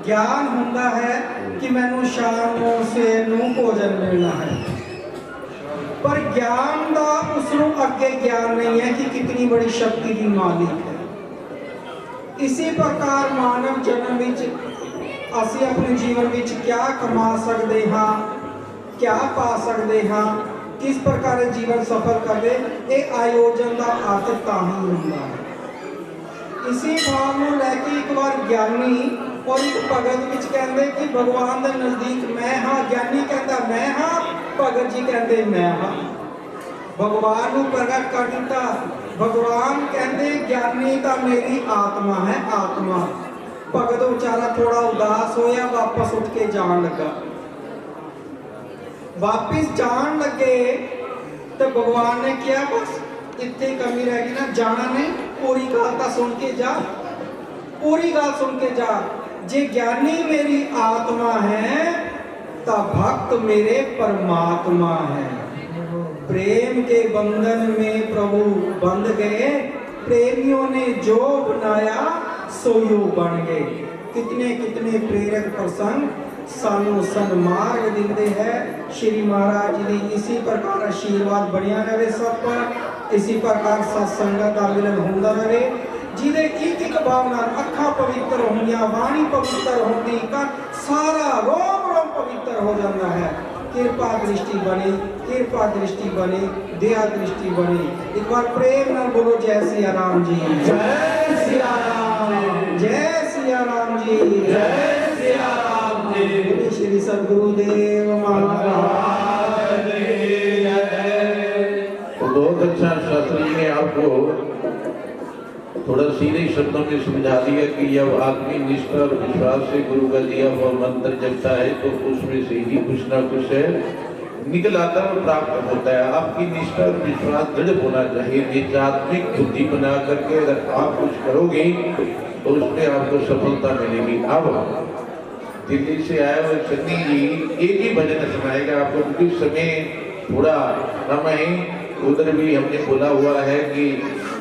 ਗਿਆਨ ਹੁੰਦਾ ਹੈ ਕਿ ਮੈਨੂੰ ਸ਼ਾਮ ਨੂੰ ਸਵੇਰ ਨੂੰ ਭੋਜਨ ਮਿਲਣਾ ਹੈ, ਪਰ ਗਿਆਨ ਦਾ ਉਸ ਨੂੰ ਅੱਗੇ ਗਿਆਨ ਨਹੀਂ ਹੈ ਕਿ ਕਿਤਨੀ ਬੜੀ ਸ਼ਕਤੀ ਦੀ ਮਾਲਿਕ ਹੈ। ਇਸੇ ਪ੍ਰਕਾਰ ਮਾਨਵ ਜਨਮ ਵਿੱਚ ਅਸੀਂ ਆਪਣੇ ਜੀਵਨ ਵਿੱਚ ਕਿਆ ਕਮਾ ਸਕਦੇ ਹਾਂ, ਕਿਆ ਪਾ ਸਕਦੇ ਹਾਂ, किस प्रकार जीवन सफल करे, ये आयोजन का अर्थ ताही होता है। इसी भाव में लैके एक बार ज्ञानी और एक भगत विच कहते कि भगवान के नजदीक मैं हाँ, ज्ञानी कहता मैं हाँ, भगत जी कहते मैं हाँ। भगवान को प्रगट कर दिता। भगवान कहते ज्ञानी तो मेरी आत्मा है, आत्मा। भगत बेचारा थोड़ा उदास होया, वापस उठ के जान लगा। वापिस जान लगे तो भगवान ने किया बस इतनी कमी रह गई ना, जाना नहीं, पूरी गाल तो सुन के जा, पूरी गाल सुन के जा। जे ज्ञानी मेरी आत्मा है तो भक्त मेरे परमात्मा है। प्रेम के बंधन में प्रभु बंध गए, प्रेमियों ने जो बनाया सो यो बन गए। कितने कितने प्रेरक प्रसंग सानू सन्मार्ग दिंदे है। श्री महाराज जी इसी प्रकार आशीर्वाद बनिया रहे सब पर, इसी प्रकार सत्संगत का मिलन होंदा रहे। जिदे एक एक भावना अखा पवित्र होंदियां, वाणी पवित्र होंदी, का सारा रोम रोम पवित्र हो जाता है। कृपा दृष्टि बनी, कृपा दृष्टि बनी, दया दृष्टि बनी। एक बार प्रेम न बोलो जय सिया राम जी, जय सिया राम, जय सिया राम जी, जय सिया राम जी। श्री सद्गुरुदेव महाराज की जय। बहुत अच्छा शास्त्री ने आपको थोड़ा सीधे शब्दों में समझा दिया कि जब आदमी निष्ठा और विश्वास से गुरु का दिया हुआ मंत्र जपता है तो उसमें से ही कुछ ना कुछ निकल आता और प्राप्त होता है। आपकी निष्ठा और विश्वास दृढ़ होना चाहिए। निजात्मिक बुद्धि बना करके अगर आप कुछ करोगे तो उसमें आपको सफलता मिलेगी। अब दिल्ली से आए हुए सन्नी जी एक ही भजन सुनाएगा आपको, क्योंकि समय थोड़ा कम है। उधर भी हमने बोला हुआ है कि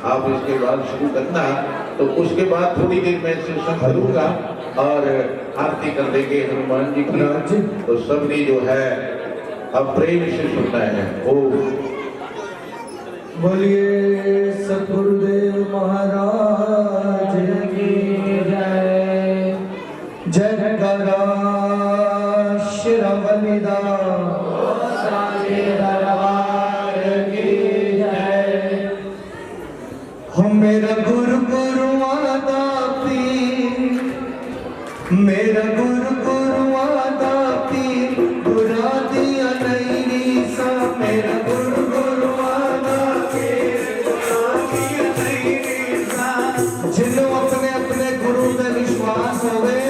आप इसके बाद शुरू करना, तो उसके बाद थोड़ी देर में सेशन करूंगा और आरती कर देंगे हनुमान जी की। तो सबने जो है अब प्रेम से सुनना है। ओ बोलिए सद्गुरुदेव महाराज की जय। जयकारा शिरवनिदा मेरा गुरु गुरु आदा पीर, मेरा गुरु गुरु आदा पीर, बुरा दिया नहीं नीसा। मेरा गुरु गुरु आदा पीर, बुरा दिया नहीं नीसा। जिन्हों अपने अपने गुरु पे विश्वास होवे,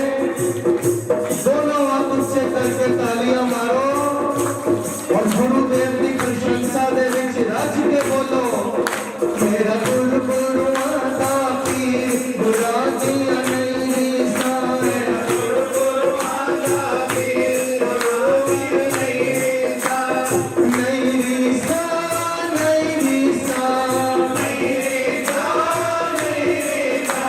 दोनों हाथ ऊंचे करके तालियां मारो और गुरुदेव की प्रशंसा दे विच रज के बोलो, मेरा गुरु गुरु आदा पीर, बुरा दिया नहीं नीसा। मेरा गुरु गुरु आदा पीर, बुरा दिया नहीं नीसा। नहीं नीसा, नहीं नीसा, नहीं नीसा, नहीं नीसा।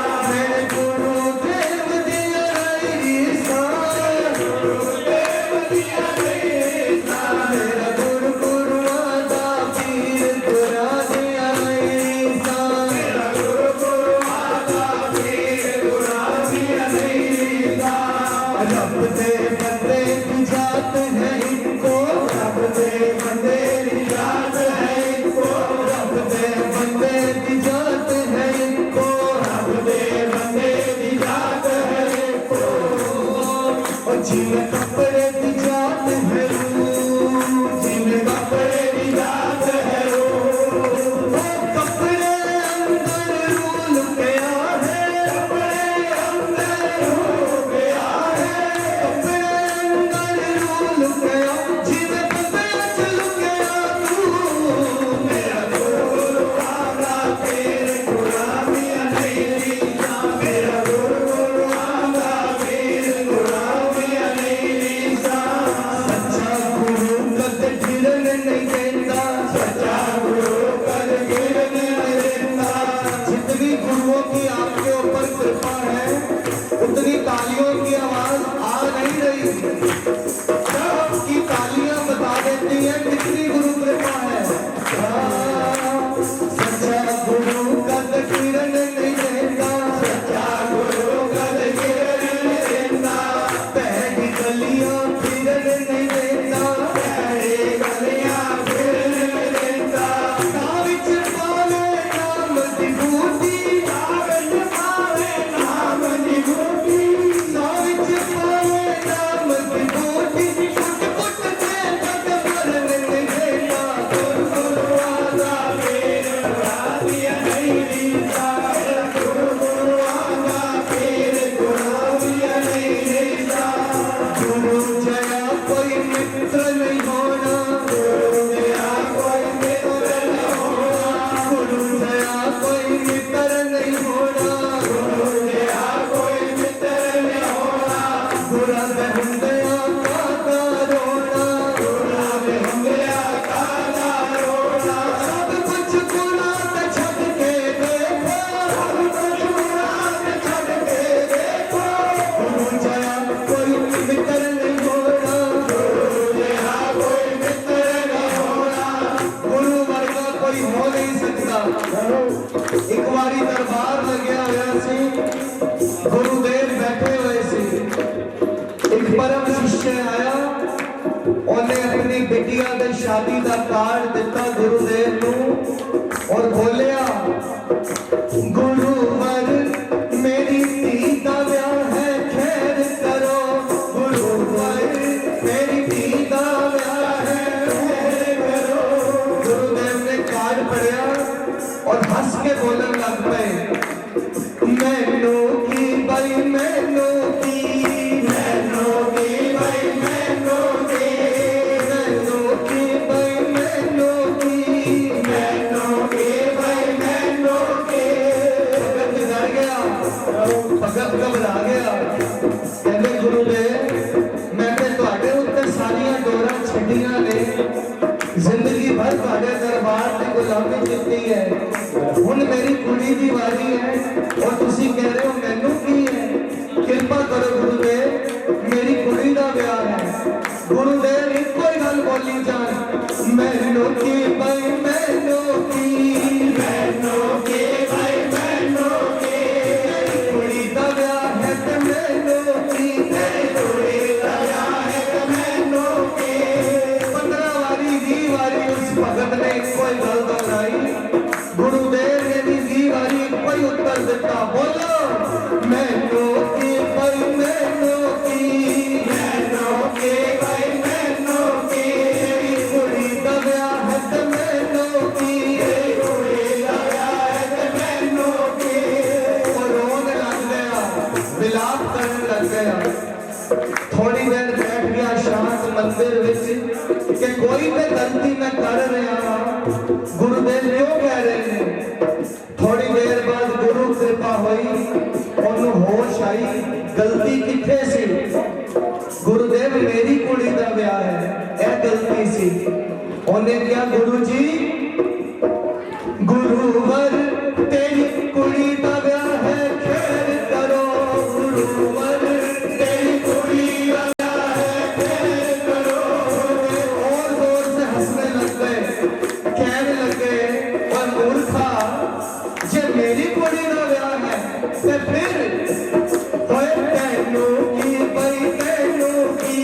नहीं सकता। एक बारी दरबार लग्या होया सी, गुरुदेव बैठे हुए सी, एक परम शिष्य आया, उन्हें अपनी बिटिया दे शादी का कार्ड दिता गुरुदेव नूं और बोलिया, गुरुवर मेरी धी का ब्याह है, खैर करो। गुरुवर मेरी धी का ब्याह है, खैर करो। गुरुदेव ने कार्ड पढ़िया और हंस के बोलन लग पे, मैनू की भाई मैनू की, मैनू की भाई मैनू की, मैनू की भाई मैनू की, मैनू की भाई मैनू की। भगत डर गया, भगत घबरा गया, कहते गुरुदेव मैं ते तुहाडे उत्ते सारियां डोरां छड्डियां ने, जिंदगी भर तुहाडे दरबार ते गुलामी कीती है, हुण मेरी कुड़ी दी वारी है और तुसी कह रहे हो मैनू की है, कृपा करो गुरुदेव मेरी कुड़ी दा ब्याह है। गुरुदेव एक कोई गल बोली जान, मैनू की भाई मैनू की, मैनू की भाई मैनू की, मेरी कुड़ी दा ब्याह है ते मैनू की, मेरी कुड़ी दा ब्याह है ते मैनू की। 15 वारी 20 वारी उस भगत ने एक कोई गल दोहराई, गुरुदेव ने भी 20 वारी कोई उत्तर दिता, बोलो मैनू की भाई मैनू की, मैनू की भाई मैनू की, मेरी कुड़ी दा ब्याह है ते मैनू की, मेरी कुड़ी दा ब्याह है ते मैनू की। और रोने लग गया, विलाप करने लग गया। थोड़ी देर बैठ गया शांत मंदिर विच कि कोई तो गलती मैं कर रहा, गुरुदेव क्यों कह रहे हैं। थोड़ी देर बाद गुरु कृपा हुई, उन्होंने होश आई, गलती किथे सी। गुरुदेव मेरी कुड़ी दा ब्याह है, यह गलती सी। उन्हें क्या गुरु जी, गुरुवर तेरी कुड़ी दा ब्याह है, खैर करो। गुरुवर तेरी कुड़ी दा ब्याह है, खैर करो। और जोर से हंसने लग गए, कहने लगे, और मूर्खा जे मेरी कुड़ी दा ब्याह है ते फिर होए तैनू की भाई तैनू की,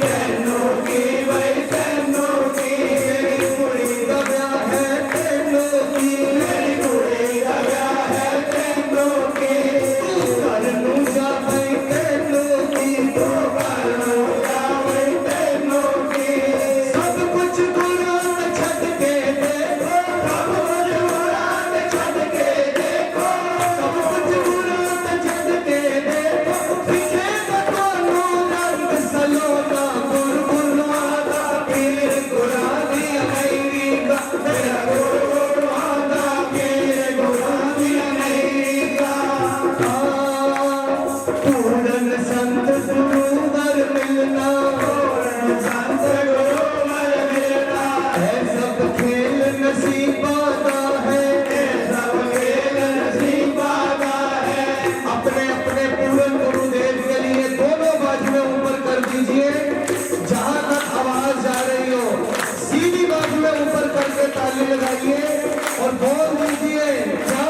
तैनू की भाई तैनू की, मेरी कुड़ी दा ब्याह है तैनू की, मेरी कुड़ी दा ब्याह है तैनू की। तू घर नू जा भाई तैनू की, तू घर नू जा भाई तैनू की। सब कुछ गुरां ते छड्ड के देखो, सब कुछ गुरां ते छड्ड के देखो, सब कुछ गुरां ते छड्ड के देखो, पिछे तो तुहानू रंग सलोना, गुरगुरुआ दा पीर गुरां दी अमीरी दा, मेरा गुरगुरुआ दा पीर गुरां दी अमीरी दा। पूरन संत गुरुवर मिलना, पूरन संत गुरुवर मिलना, है सब खेल नसीबा दा है, सब खेल नसीबा दा है। अपने अपने पूरन गुरुदेव के लिए दोनों बाजुएं ऊपर कर दीजिए, जहां तक आवाज जा रही हो सीधी बाजुएं ऊपर करके ताली लगाइए और बोल दीजिए, क्या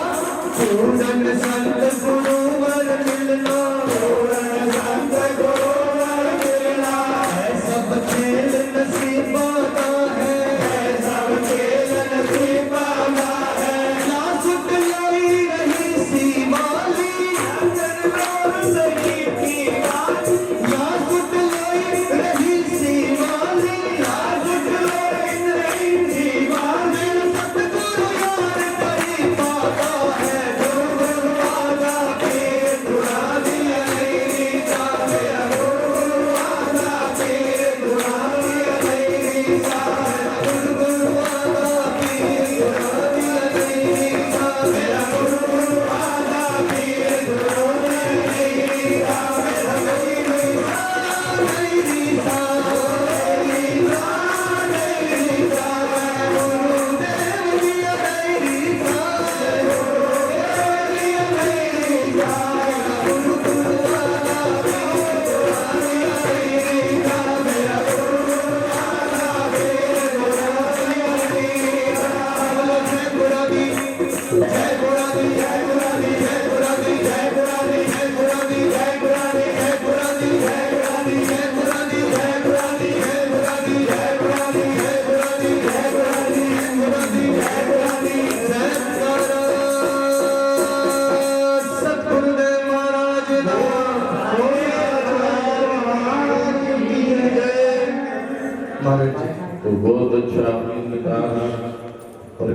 पूरन संत गुरुवर मिलना, पूरन संत गुरुवर मिलना, है सब खेल नसीबा दा है, सब खेल नसीबा दा है। ना सुट लाई रही सी माली, सही थी बात, ना सुट लाई रही सी माली, ना सुट लाई रही सी माली। सतगुरु यार करी पाता है, गुरु गुरु वादा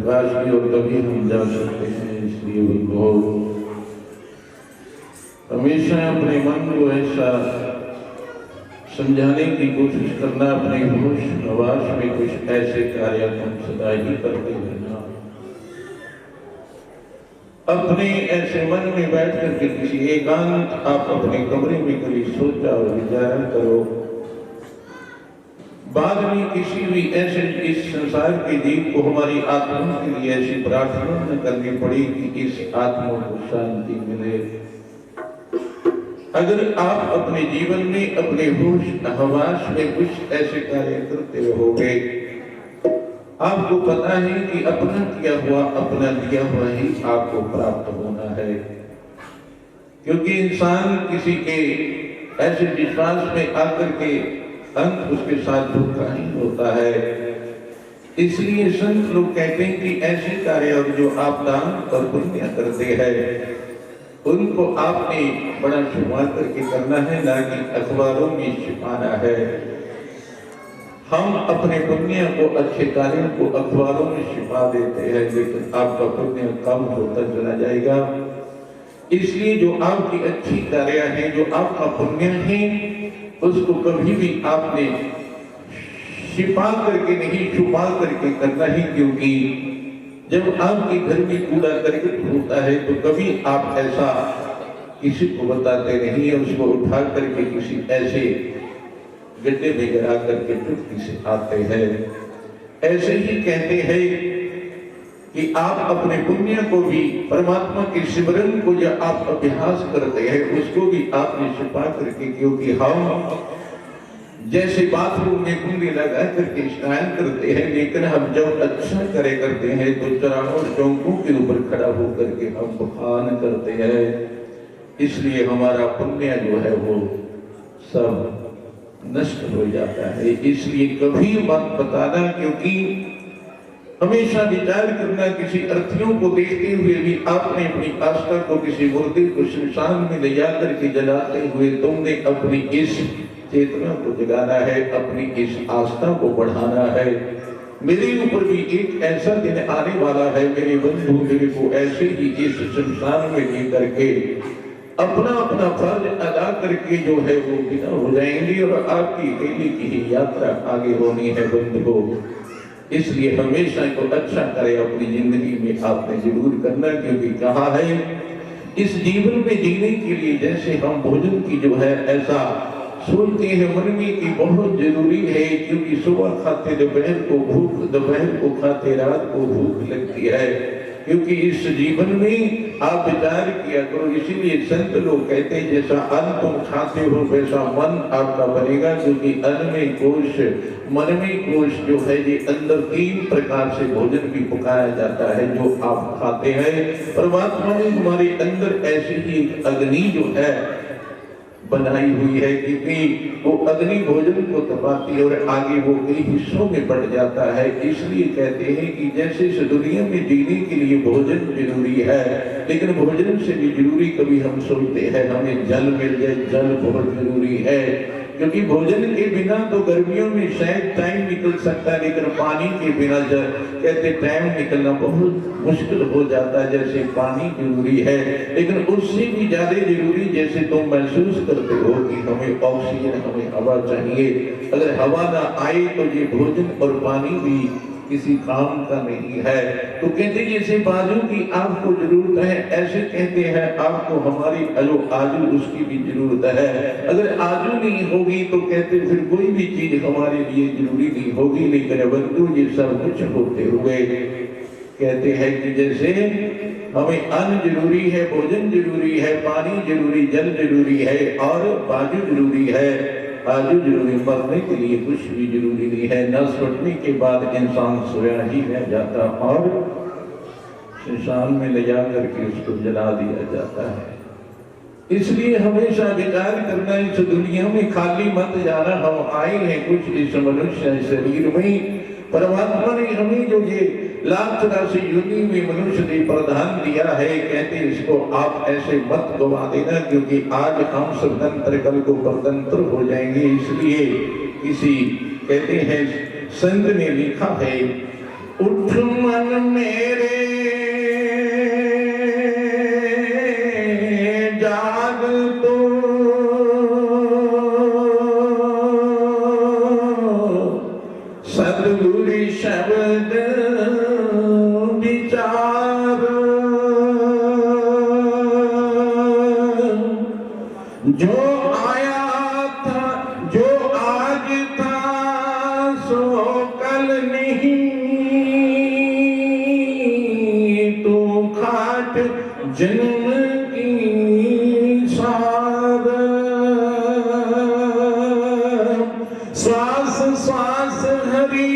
प्रकाश की ओर तभी हम जा सकते हैं। इसलिए उनको हमेशा अपने मन को ऐसा समझाने की कोशिश करना, अपने होश हवास में कुछ ऐसे कार्य तुम सदा ही करते रहना। अपने ऐसे मन में बैठ करके किसी एकांत आप अपने कमरे में कभी सोचा और विचार करो। बाद में किसी भी ऐसे इस संसार के जीव को हमारी आत्मा के लिए ऐसी प्रार्थना न करनी पड़ी कि इस आत्मा को शांति मिले। अगर आप अपने जीवन में अपने होश हवास में कुछ ऐसे कार्य करते रहोगे, आपको पता है कि अपना किया हुआ अपना दिया हुआ ही आपको प्राप्त होना है। क्योंकि इंसान किसी के ऐसे विश्वास में आकर के अंत उसके साथ धोखा ही होता है। इसलिए संत लोग कहते हैं कि ऐसे कार्य और जो आप दान और पुण्य करते हैं उनको आपने बड़ा शुमार करके करना है, ना कि अखबारों में छिपाना है। हम अपने पुण्य को, अच्छे कार्यों को अखबारों में छिपा देते हैं, लेकिन आपका पुण्य कम होता चला जाएगा। इसलिए जो आपकी अच्छी कार्य है, जो आपका पुण्य है, उसको कभी भी आपने छिपा करके नहीं, छुपा करके करना ही। क्योंकि जब आपके घर में कूड़ा करकट होता है तो कभी आप ऐसा किसी को बताते नहीं है, उसको उठा करके किसी ऐसे गड्ढे में गिरा करके चुटकी से आते हैं। ऐसे ही कहते हैं कि आप अपने पुण्य को भी, परमात्मा के सिमरन को जो आप अभ्यास करते हैं उसको भी आपने छिपा करके, क्योंकि हम जैसे बाथरूम में कुंडी लगा करके स्नान करते हैं, लेकिन हम जब अच्छा करे करते हैं तो चरानों चौकों के ऊपर खड़ा होकर के हम बखान करते हैं। इसलिए हमारा पुण्य जो है वो सब नष्ट हो जाता है। इसलिए कभी मत बताना, क्योंकि हमेशा विचार करना, किसी अर्थियों को देखते हुए भी आपने अपनी आस्था को किसी मुर्दे को शमशान में ले जाकर के जलाते हुए तुमने अपनी इस चेतना को जगाना है, अपनी इस आस्था को बढ़ाना है। मेरे ऊपर भी एक ऐसा दिन आने वाला है, मेरे बंधु मेरे को ऐसे ही इस संसार में ले करके अपना अपना फर्ज अदा करके जो है वो बिना हो जाएंगे और आपकी अकेले की ही यात्रा आगे होनी है बंधु। इसलिए हमेशा को अच्छा करे अपनी जिंदगी में आपने जरूर करना, क्योंकि कहा है इस जीवन में जीने के लिए जैसे हम भोजन की जो है ऐसा सोचते हैं मन में कि बहुत जरूरी है, क्योंकि सुबह खाते दोपहर को भूख, दोपहर को खाते रात को भूख लगती है। क्योंकि इस जीवन में आप विचार किया करो। इसीलिए संत लोग कहते हैं जैसा अन्न तुम खाते हो वैसा मन आपका बनेगा, क्योंकि अन्न में कोश, मन में कोश जो है ये अंदर 3 प्रकार से भोजन भी पकाया जाता है जो आप खाते हैं। परमात्मा ने हमारे अंदर ऐसी ही अग्नि जो है बनाई हुई है, क्योंकि वो अग्नि भोजन को तपाती है और आगे वो कई हिस्सों में बढ़ जाता है। इसलिए कहते हैं कि जैसे इस दुनिया में जीने के लिए भोजन जरूरी है, लेकिन भोजन से भी जरूरी कभी हम सोचते हैं हमें जल मिल जाए, जल बहुत जरूरी है। क्योंकि भोजन के बिना तो गर्मियों में शायद टाइम निकल सकता है, लेकिन पानी के बिना कहते टाइम निकलना बहुत मुश्किल हो जाता है। जैसे पानी जरूरी है, लेकिन उससे भी ज्यादा जरूरी जैसे तुम महसूस करते हो कि हमें ऑक्सीजन, हमें हवा चाहिए। अगर हवा ना आए तो ये भोजन और पानी भी किसी काम का नहीं है। तो कहते जैसे बाजू की आपको जरूरत है, ऐसे कहते हैं आपको हमारी आजू उसकी भी जरूरत है। अगर आजू नहीं होगी तो कहते फिर कोई भी चीज हमारे लिए जरूरी नहीं होगी। लेकिन बंधु ये सब कुछ होते हुए कहते हैं कि जैसे हमें अन्न जरूरी है, भोजन जरूरी है, पानी जरूरी, जल जरूरी है और बाजू जरूरी है। बाजू जरूरी, मरने के लिए कुछ भी जरूरी नहीं है। न सुनने के बाद इंसान सोया ही रह जाता और शमशान में ले जाकर के उसको जला दिया जाता है। इसलिए हमेशा विचार करना, इस दुनिया में खाली मत जाना। हम आए हैं कुछ इस मनुष्य शरीर में, परमात्मा ने हमें जो ये 1,84 योनि में मनुष्य ने प्रदान दिया है, कहते इसको आप ऐसे मत गवा देना, क्योंकि आज हम स्वतंत्र कल को परतंत्र हो जाएंगे। इसलिए किसी कहते हैं संत ने लिखा है उठ मन मेरे जाग तो सतगुरु शब्द विचार जो आया था जो आज था सो कल नहीं तू खाट जन्म की सार श्वास श्वास हरि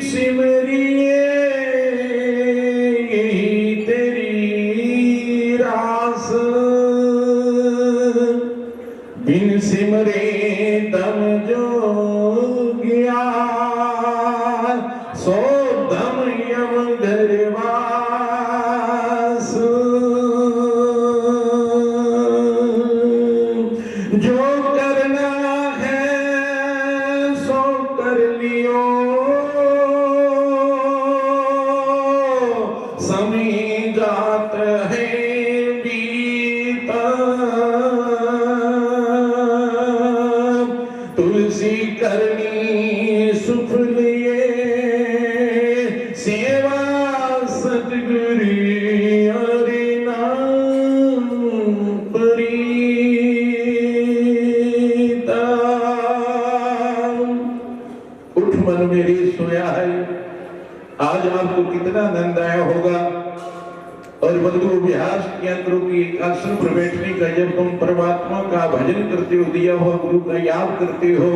सिमरिए यही तेरी रास बिन सिमरे दम जो गया सो दम यम दरवास जो करना है सो कर लियो समय जात है बीता तुलसी करनी सुख लिए सेवा सतगुरु हरि नाम प्रीता। उठ मन मेरे सोया है। आज आपको कितना आनंद आया होगा। और बंधु अभ्यास किया करो कि एक आसन पर बैठने का जब तुम परमात्मा का भजन करते हो दिया हो गुरु का याद करते हो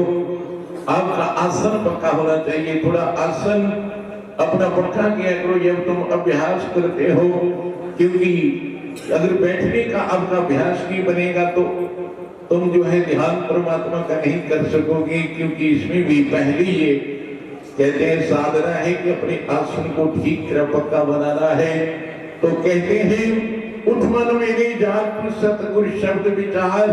आपका आसन पक्का होना चाहिए। थोड़ा आसन अपना पक्का किया करो जब तुम अभ्यास करते हो क्योंकि अगर बैठने का आपका अभ्यास नहीं बनेगा तो तुम जो है ध्यान परमात्मा का नहीं कर सकोगे क्योंकि इसमें भी पहली ये कहते हैं साधना है कि अपने आसन को ठीक तरह पक्का बनाना है। तो कहते हैं उठ मन मेरी जाग सतगुरु शब्द विचार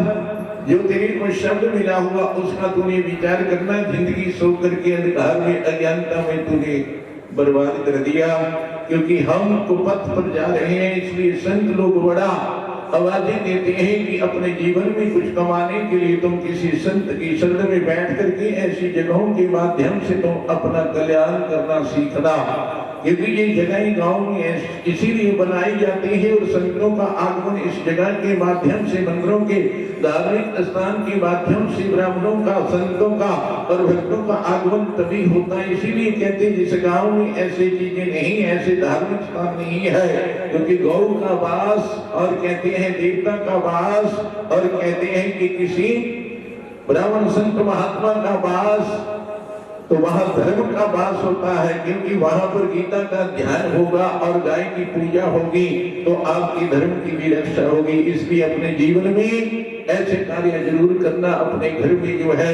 जो तेरे को शब्द मिला हुआ उसका तूने विचार करना। जिंदगी सो करके अंधकार में अज्ञानता में तूने बर्बाद कर दिया क्योंकि हम कुपथ पर जा रहे हैं। इसलिए संत लोग बड़ा आवाजें देते हैं कि अपने जीवन में कुछ कमाने के लिए तुम किसी संत की शरण में बैठ करके ऐसी जगहों के माध्यम से तुम अपना कल्याण करना सीखना क्योंकि ये जगह गांव में इसीलिए बनाई जाती है और संतों का आगमन इस जगह के माध्यम से मंदिरों के धार्मिक स्थान के माध्यम से ब्राह्मणों का संतों का और भक्तों का आगमन तभी होता है। इसीलिए कहते हैं जिस गांव में ऐसी चीजें नहीं ऐसे धार्मिक स्थान नहीं है क्योंकि गौ का वास और कहते हैं देवता का वास और कहते हैं कि किसी ब्राह्मण संत महात्मा का वास तो वहां धर्म का वास होता है क्योंकि वहां पर गीता का ध्यान होगा और गाय की पूजा होगी तो आपकी धर्म की भी रक्षा होगी। इसलिए अपने जीवन में ऐसे कार्य जरूर करना। अपने घर में जो है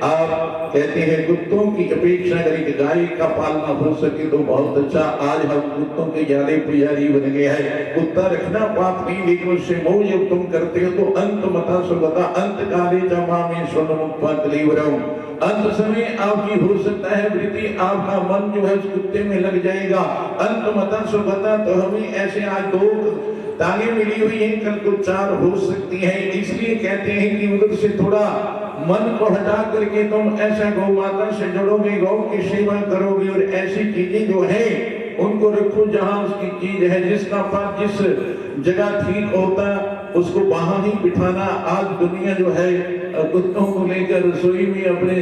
आप कहते हैं कुत्तों की अपेक्षा अगर एक गाय का पालना हो सके तो बहुत अच्छा। आज हम कुत्तों के ज्यादा पुजारी बन गए हैं। कुत्ता रखना पाप नहीं लेकिन उससे मोह जब तुम करते हो तो अंत मता सुगता अंत काले जमा में स्वनमुक्ता कलीवरम अंत समय आपकी हो सकता है वृत्ति आपका मन जो है उस कुत्ते में लग जाएगा। अंत मता सुगता तो हमें ऐसे आज दो ताने मिली हुई है कल को चार हो सकती है। इसलिए कहते हैं कि उधर से थोड़ा मन को हटा करके तुम ऐसा गौ माता से जुड़ोगे गौ की सेवा करोगे और ऐसी चीजें जो है उनको रखो जहां उसकी चीज है जिसका पास जिस जगह ठीक होता उसको वहां ही बिठाना। आज दुनिया जो है कुत्तों को लेकर रसोई में अपने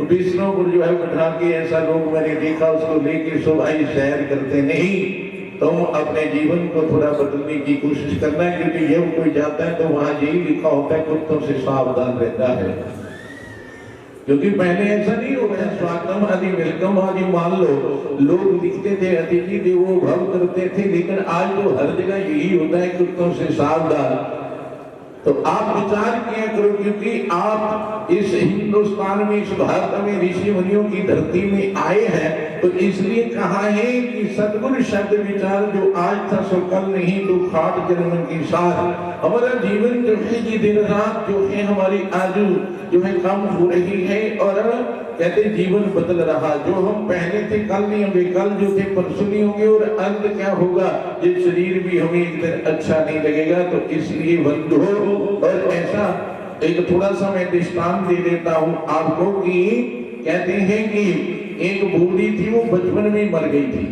बिस्तरों पर जो है बिठा के ऐसा लोग मैंने देखा उसको लेके सुबह सैर करते नहीं। तुम अपने जीवन को थोड़ा बदलने की कोशिश करना है क्योंकि जब कोई जाता है तो वहां यही लिखा होता है कुत्तों से सावधान रहता है क्योंकि पहले ऐसा नहीं हो गया स्वागतम आदि वेलकम आदि मान लो लोग लिखते थे अतिथि देवो भव करते थे लेकिन आज तो हर जगह यही होता है कुत्तों से सावधान। तो आप विचार किया करो क्योंकि आप इस हिंदुस्तान में इस भारत में ऋषि मुनियों की धरती में आए हैं तो इसलिए कहा है कि सद्गुरु शब्द विचार जो आज था सो कल नहीं तो खाट जन्म की सार। हमारा जीवन जो है ये दिन रात जो है हमारी आयु जो है कम हो रही है और कहते जीवन बदल रहा, जो हम पहले थे कल नहीं होंगे, कल जो थे परसों नहीं होंगे, और अंत क्या होगा, ये शरीर भी हमें एक दिन अच्छा नहीं लगेगा। तो इसलिए बंधुओं, और ऐसा एक थोड़ा सा मैं दृष्टांत दे देता हूँ आपको कि कहते हैं कि एक बूढ़ी थी, वो बचपन में मर गई थी।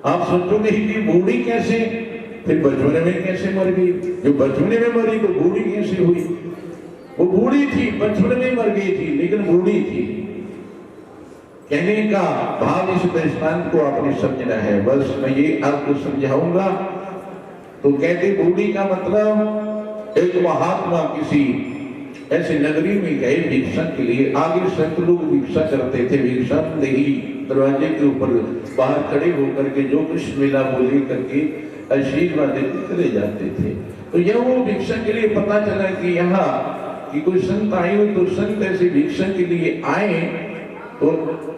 आप सोचोगे कि बूढ़ी कैसे, फिर बचपन में कैसे मर गई? जो बचपन में मरी तो बूढ़ी कैसे हुई? वो बूढ़ी थी, बचपन में मर गई थी, लेकिन बूढ़ी थी। कहने का भाव इस दृष्टांत को आपने समझना है, बस मैं ये आपको समझाऊंगा। तो कहते बूढ़ी का मतलब, एक महात्मा किसी ऐसे नगरी में गए भिक्षा के लिए। आगे संत लोग भिक्षा करते थे, भिक्षा देही दरवाजे के ऊपर बाहर खड़े होकर के जो कुछ मिला बोले करके आशीर्वाद देते चले जाते थे। तो यह वो भिक्षा के लिए पता चला कि यहाँ कि कोई संत आए हो, तो संत ऐसे भिक्षा के लिए आए। तो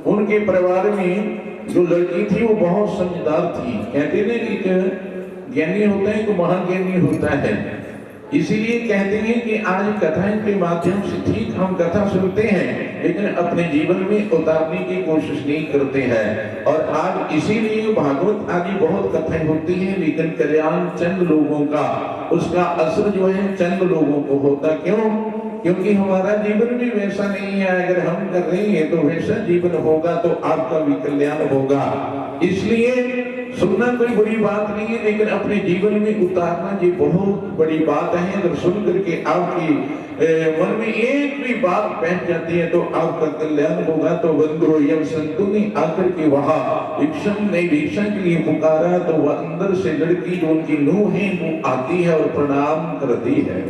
उनके परिवार में जो लड़की थी वो बहुत समझदार थी। कहते ना कि ज्ञानी होता है तो महाज्ञानी होता है, इसीलिए कहते हैं कि आज कथाएं के माध्यम से ठीक हम कथा सुनते हैं, लेकिन अपने जीवन में उतारने की कोशिश नहीं करते हैं। और आज इसीलिए भागवत आदि बहुत कथाएं होती हैं, लेकिन कल्याण चंद लोगों का, उसका असर जो है चंद लोगों को होता। क्यों? क्योंकि हमारा जीवन भी वैसा नहीं है। अगर हम कर रहे हैं तो वैसा जीवन होगा तो आपका भी कल्याण होगा। इसलिए सुनना कोई बुरी बात नहीं है, लेकिन अपने जीवन में उतारना ये बहुत बड़ी बात है। अगर सुन करके आपकी मन में एक भी बात बैठ जाती है तो आपका कल्याण होगा। तो बंधुओं, जब संतों ने आकर के वहां भिक्षा के लिए पुकारा, तो वह अंदर से लड़की जो उनकी नूह है वो आती है और प्रणाम करती है।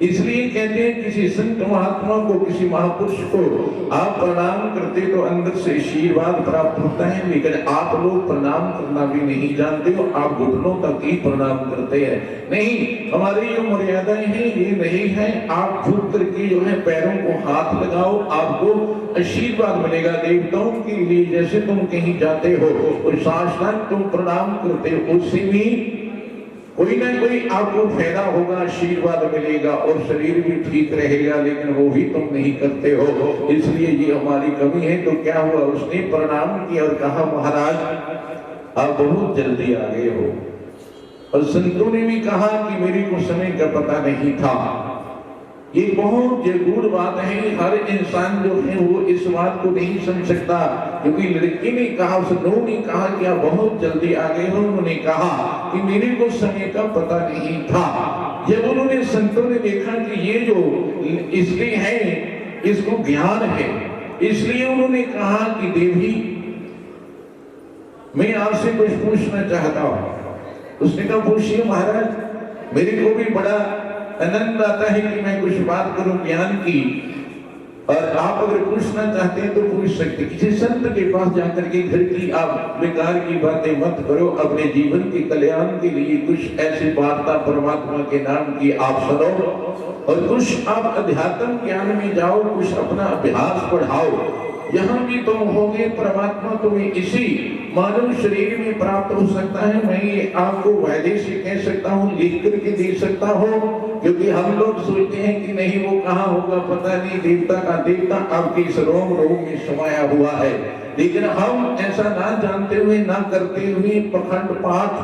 इसलिए कहते हैं किसी संत महात्मा को, किसी महापुरुष को आप प्रणाम करते तो अंदर से आशीर्वाद प्राप्त होता है। लेकिन आप लोग प्रणाम करना भी नहीं जानते हो, आप घुटनों तक ही प्रणाम करते हैं। नहीं, हमारी जो मर्यादाएं हैं ये नहीं है। आप झुक करके जो है पैरों को हाथ लगाओ, आपको आशीर्वाद मिलेगा। देवताओं के लिए जैसे तुम कहीं जाते हो और साष्टांग तुम प्रणाम करते हो, उससे भी कोई ना कोई आपको फायदा होगा, आशीर्वाद मिलेगा और शरीर भी ठीक रहेगा, लेकिन वो भी तुम नहीं करते हो। इसलिए ये हमारी कमी है। तो क्या हुआ, उसने प्रणाम किया और कहा महाराज आप बहुत जल्दी आ गए हो। और संतों ने भी कहा कि मेरे को समय का पता नहीं था। ये बहुत जरूर बात है, हर इंसान जो है वो इस बात को नहीं समझ सकता। क्योंकि लड़की ने कहा, उन्होंने कहा कि आप बहुत जल्दी आ गए हो। उन्होंने कहा कि मेरे को समय का पता नहीं था। जब उन्होंने संतों ने देखा कि ये जो स्त्री है इसको ज्ञान है, इसलिए उन्होंने कहा कि देवी मैं आपसे कुछ पूछना चाहता हूं। उसने कहा पूछिए महाराज। मेरे को भी बड़ा आनंद आता है कि मैं कुछ बात करूं ज्ञान की, और आप अगर पूछना चाहते हैं तो पूछ सकते। किसी संत के पास जाकर के घर की आप बेकार की बातें मत करो, अपने जीवन के कल्याण के लिए कुछ ऐसी वार्ता परमात्मा के नाम की आप सुनो, और कुछ आप अध्यात्म ज्ञान में जाओ, कुछ अपना अभ्यास बढ़ाओ। यहाँ भी तुम होगे, परमात्मा तुम्हें इसी मानव शरीर में प्राप्त हो सकता है। मैं ये आपको वायदे से कह सकता हूँ, लिख करके दे सकता हूँ। क्योंकि हम लोग सोचते हैं कि नहीं वो कहाँ होगा पता नहीं, देवता का देवता आपके इस रोम रोम में समाया हुआ है। लेकिन हम ऐसा ना जानते हुए, ना करते हुए पखंड पाठ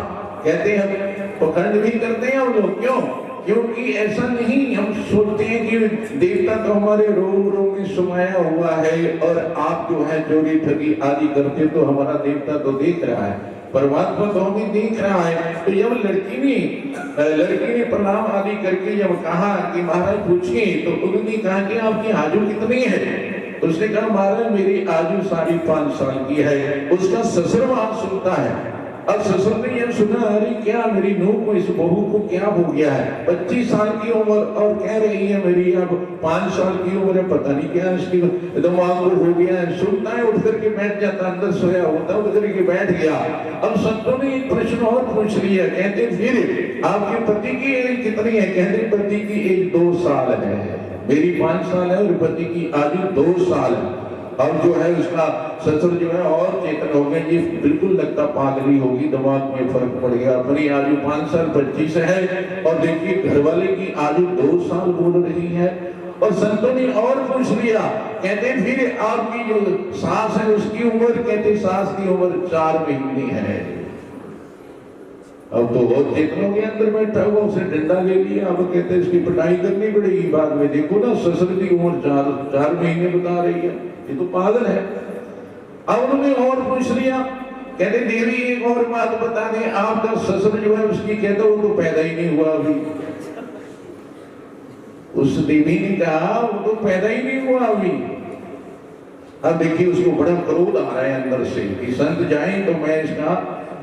कहते हैं, पखंड भी करते हैं हम लोग। क्यों? क्योंकि ऐसा नहीं, हम सोचते हैं कि देवता तो हमारे रोम रोम में समाया हुआ है, और आप जो है चोरी ठगी आदि करते तो हमारा देवता तो देख रहा है, परमात्मा तो हमें देख रहा है। तो जब लड़की ने प्रणाम आदि करके जब कहा कि महाराज पूछिए, तो उन्होंने कहा कि आपकी आयु कितनी है? उसने कहा महाराज मेरी आयु 5.5 साल की है। उसका ससुर वहां सुनता है। अब ससुर ने यह सुना, अरे क्या मेरी नूह को, इस बहू को क्या हो गया है? 25 साल की उम्र और कह रही है मेरी अब 5 साल की उम्र है, पता नहीं क्या इसकी दिमाग को हो गया है। सुनता है, उठ करके बैठ जाता, अंदर सोया होता, उठ करके बैठ गया। अब संतों ने एक प्रश्न और पूछ लिया, कहते फिर आपके पति की एज कितनी है? कहते पति की एज 2 साल है, मेरी 5 साल है और पति की आयु 2 साल है। अब जो है उसका ससुर जो है और चेतन हो गए, ये बिल्कुल लगता पागली होगी, दिमाग में फर्क पड़ गया। अपनी आयु 5 साल 25 है और देखिए घरवाले की आयु 2 साल बोल रही है। और संतों ने और पूछ लिया, कहते फिर आपकी जो सास है उसकी उम्र, कहते सास की उम्र 4 महीने है। अब तो और देखो के अंदर बैठा हुआ, उसे डंडा ले लिया, अब कहते इसकी पिटाई करनी पड़ेगी बाद में। देखो ना ससुर की उम्र 4 महीने बता रही है, ये तो पागल है। अब उन्होंने और पूछ लिया, कहते देवी एक और बात बता दें, आपका ससुर जो है उसकी कहते वो तो पैदा ही नहीं हुआ अभी। उस देवी ने कहा वो तो पैदा ही नहीं हुआ अभी। अब देखिए उसको बड़ा क्रोध आ रहा है अंदर से कि संत जाएं तो मैं इसका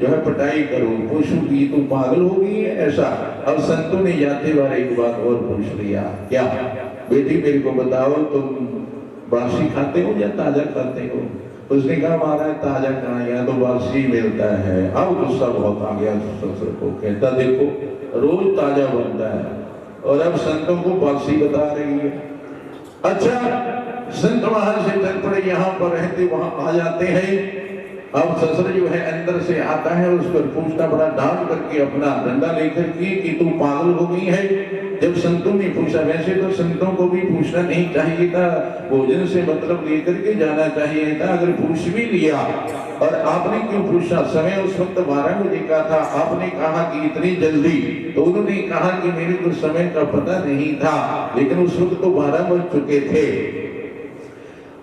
जो है पिटाई करूं, पूछूं कि तू पागल हो गई है ऐसा। अब संतों ने जाते बार एक बात और पूछ लिया, क्या बेटी मेरे को बताओ तुम बासी खाते हो या ताजा खाते हो? उसने कहा महाराज ताजा कहाँ, यहाँ तो बासी मिलता है। अब गुस्सा बहुत आ गया ससुर को, कहता देखो रोज ताजा बनता है और अब संतों को बासी बता रही है। अच्छा संत वहां से चल पड़े, यहाँ पर रहते वहां आ जाते हैं। अब ससुर जो है अंदर से आता है, उस पर पूछना बड़ा डांट करके अपना डंडा लेकर के कि तू पागल हो गई है। जब संतों ने पूछा, वैसे तो संतों को भी पूछना नहीं चाहिए था, भोजन से मतलब लेकर के जाना चाहिए था। अगर पूछ भी लिया और आपने क्यों पूछा? समय उस वक्त 12 बजे का था, आपने कहा कि इतनी जल्दी, तो उन्होंने कहा कि मेरे को समय का पता नहीं था, लेकिन उस वक्त तो 12 बज चुके थे।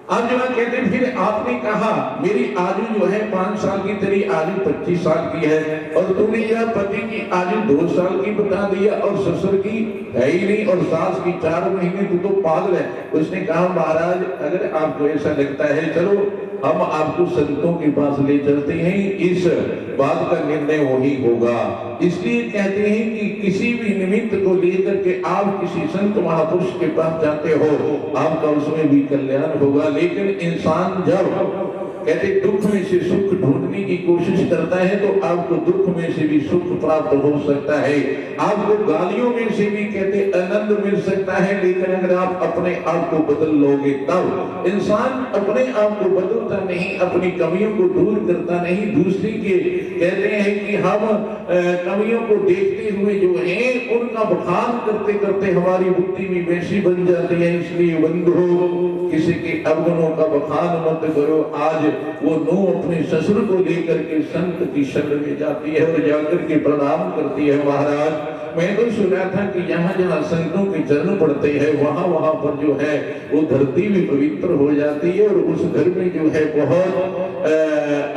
अब जो कहते फिर आपने कहा मेरी आयु जो है 5 साल की, तेरी आयु 25 साल की है, और तूने यह पति की आयु 2 साल की बता दिया और ससुर की है ही नहीं और सास की 4 महीने, तू तो पागल है। उसने कहा महाराज अगर आपको ऐसा लगता है चलो हम आपको संतों के पास ले चलते हैं, इस बात का निर्णय वही होगा। इसलिए कहते हैं कि किसी भी निमित्त को लेकर के आप किसी संत महापुरुष के पास जाते हो, आपका उसमें भी कल्याण होगा। लेकिन इंसान जब कहते दुख में से सुख ढूंढने की कोशिश करता है तो आपको दुख में से भी सुख प्राप्त हो सकता है, आपको गालियों में से भी कहते आनंद मिल सकता है। लेकिन अगर आप अपने आप को बदल लोगे तब, इंसान अपने आप को बदलता नहीं, अपनी कमियों को दूर करता नहीं, दूसरी के कहते हैं कि हम कमियों को देखते हुए जो है उनका बखान करते करते हमारी बुद्धि भी वैसी बन जाती है। इसलिए बंधुओं किसी के अवगुणों का बखान मत करो। आज वो नूह अपने ससुर को लेकर के संत की शरण में जाती है और जाकर के प्रणाम करती है, महाराज मैं तो सुना था कि यहाँ जहाँ संतों के चरण पड़ते हैं वहाँ वहाँ पर जो है वो धरती भी पवित्र हो जाती है और उस घर में जो है बहुत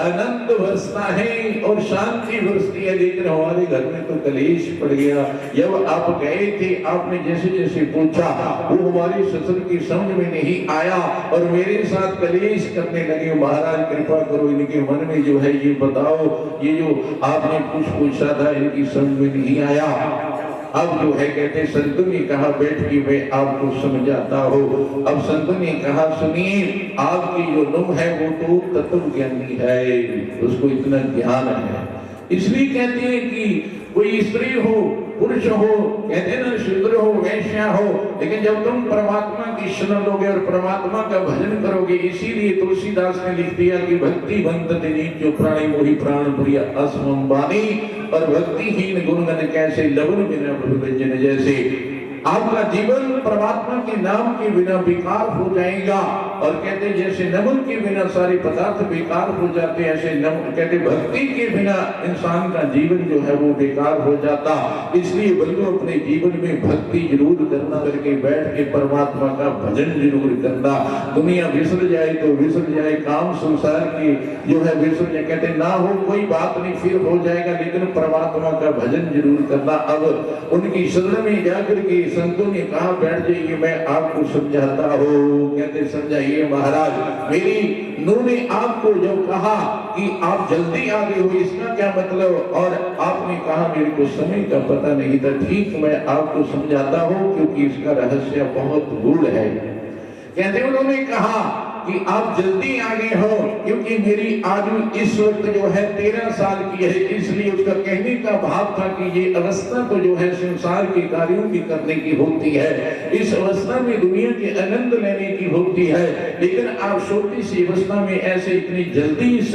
आनंद बरसता है और शांति बरसती है। लेकिन हमारे घर में तो कलेश पड़ गया। जब आप गए थे आपने जैसे जैसे पूछा वो हमारे ससुर की समझ में नहीं आया और मेरे साथ कलेश करने लगे। महाराज कृपा करो इनके मन में जो है ये बताओ, ये जो आपने कुछ पूछा था इनकी समझ में नहीं आया। अब जो है कहते संतों ने कहा बैठ के मैं आपको समझाता हूँ। अब संतों ने कहा सुनिए आपकी जो नुम है वो तो तत्व ज्ञानी है, उसको इतना ज्ञान है। इसलिए कहते हैं कि कोई स्त्री हो पुरुष हो, कहते हैं ना शूद्र हो वैश्य हो, लेकिन जब तुम परमात्मा की शरण लोगे और परमात्मा का भजन करोगे, इसीलिए तुलसीदास ने लिख दिया कि भक्ति बंत दिनी जो प्राणी मोहि प्राण प्रिय असमम वाणी, और भक्तिहीन गुणगन कैसे लवन बिना भजन जैसे। आपका जीवन परमात्मा के नाम के बिना बेकार हो जाएगा और कहते जैसे नमन के बिना सारे पदार्थ बेकार हो जाते हैं, ऐसे कहते भक्ति के बिना इंसान का जीवन जो है वो बेकार हो जाता। इसलिए बंधु अपने जीवन में भक्ति जरूर करना, करके बैठ के परमात्मा का भजन जरूर करना। दुनिया बिसर जाए तो बिसर जाए, काम संसार की जो है बिसर जाए, कहते ना हो कोई बात नहीं फिर हो जाएगा, लेकिन परमात्मा का भजन जरूर करना। अब उनकी शरण में जाकर के संतों ने कहा बैठ जाइए मैं आपको समझाता हूँ। कहते समझाइए महाराज। मेरी नूह ने आपको जब कहा कि आप जल्दी आ गए हो इसका क्या मतलब, और आपने कहा मेरे को समय का पता नहीं था, ठीक मैं आपको समझाता हूँ क्योंकि इसका रहस्य बहुत गूढ़ है। कहते उन्होंने कहा कि आप जल्दी आ गए हो क्योंकि मेरी आयु इस वक्त जो है 13 साल की है, इसलिए उसका कहने का भाव था कि ये अवस्था तो जो है संसार के कार्यों की करने की होती है, इस अवस्था में दुनिया के आनंद लेने की होती है, लेकिन आप छोटी सी अवस्था में ऐसे इतनी जल्दी इस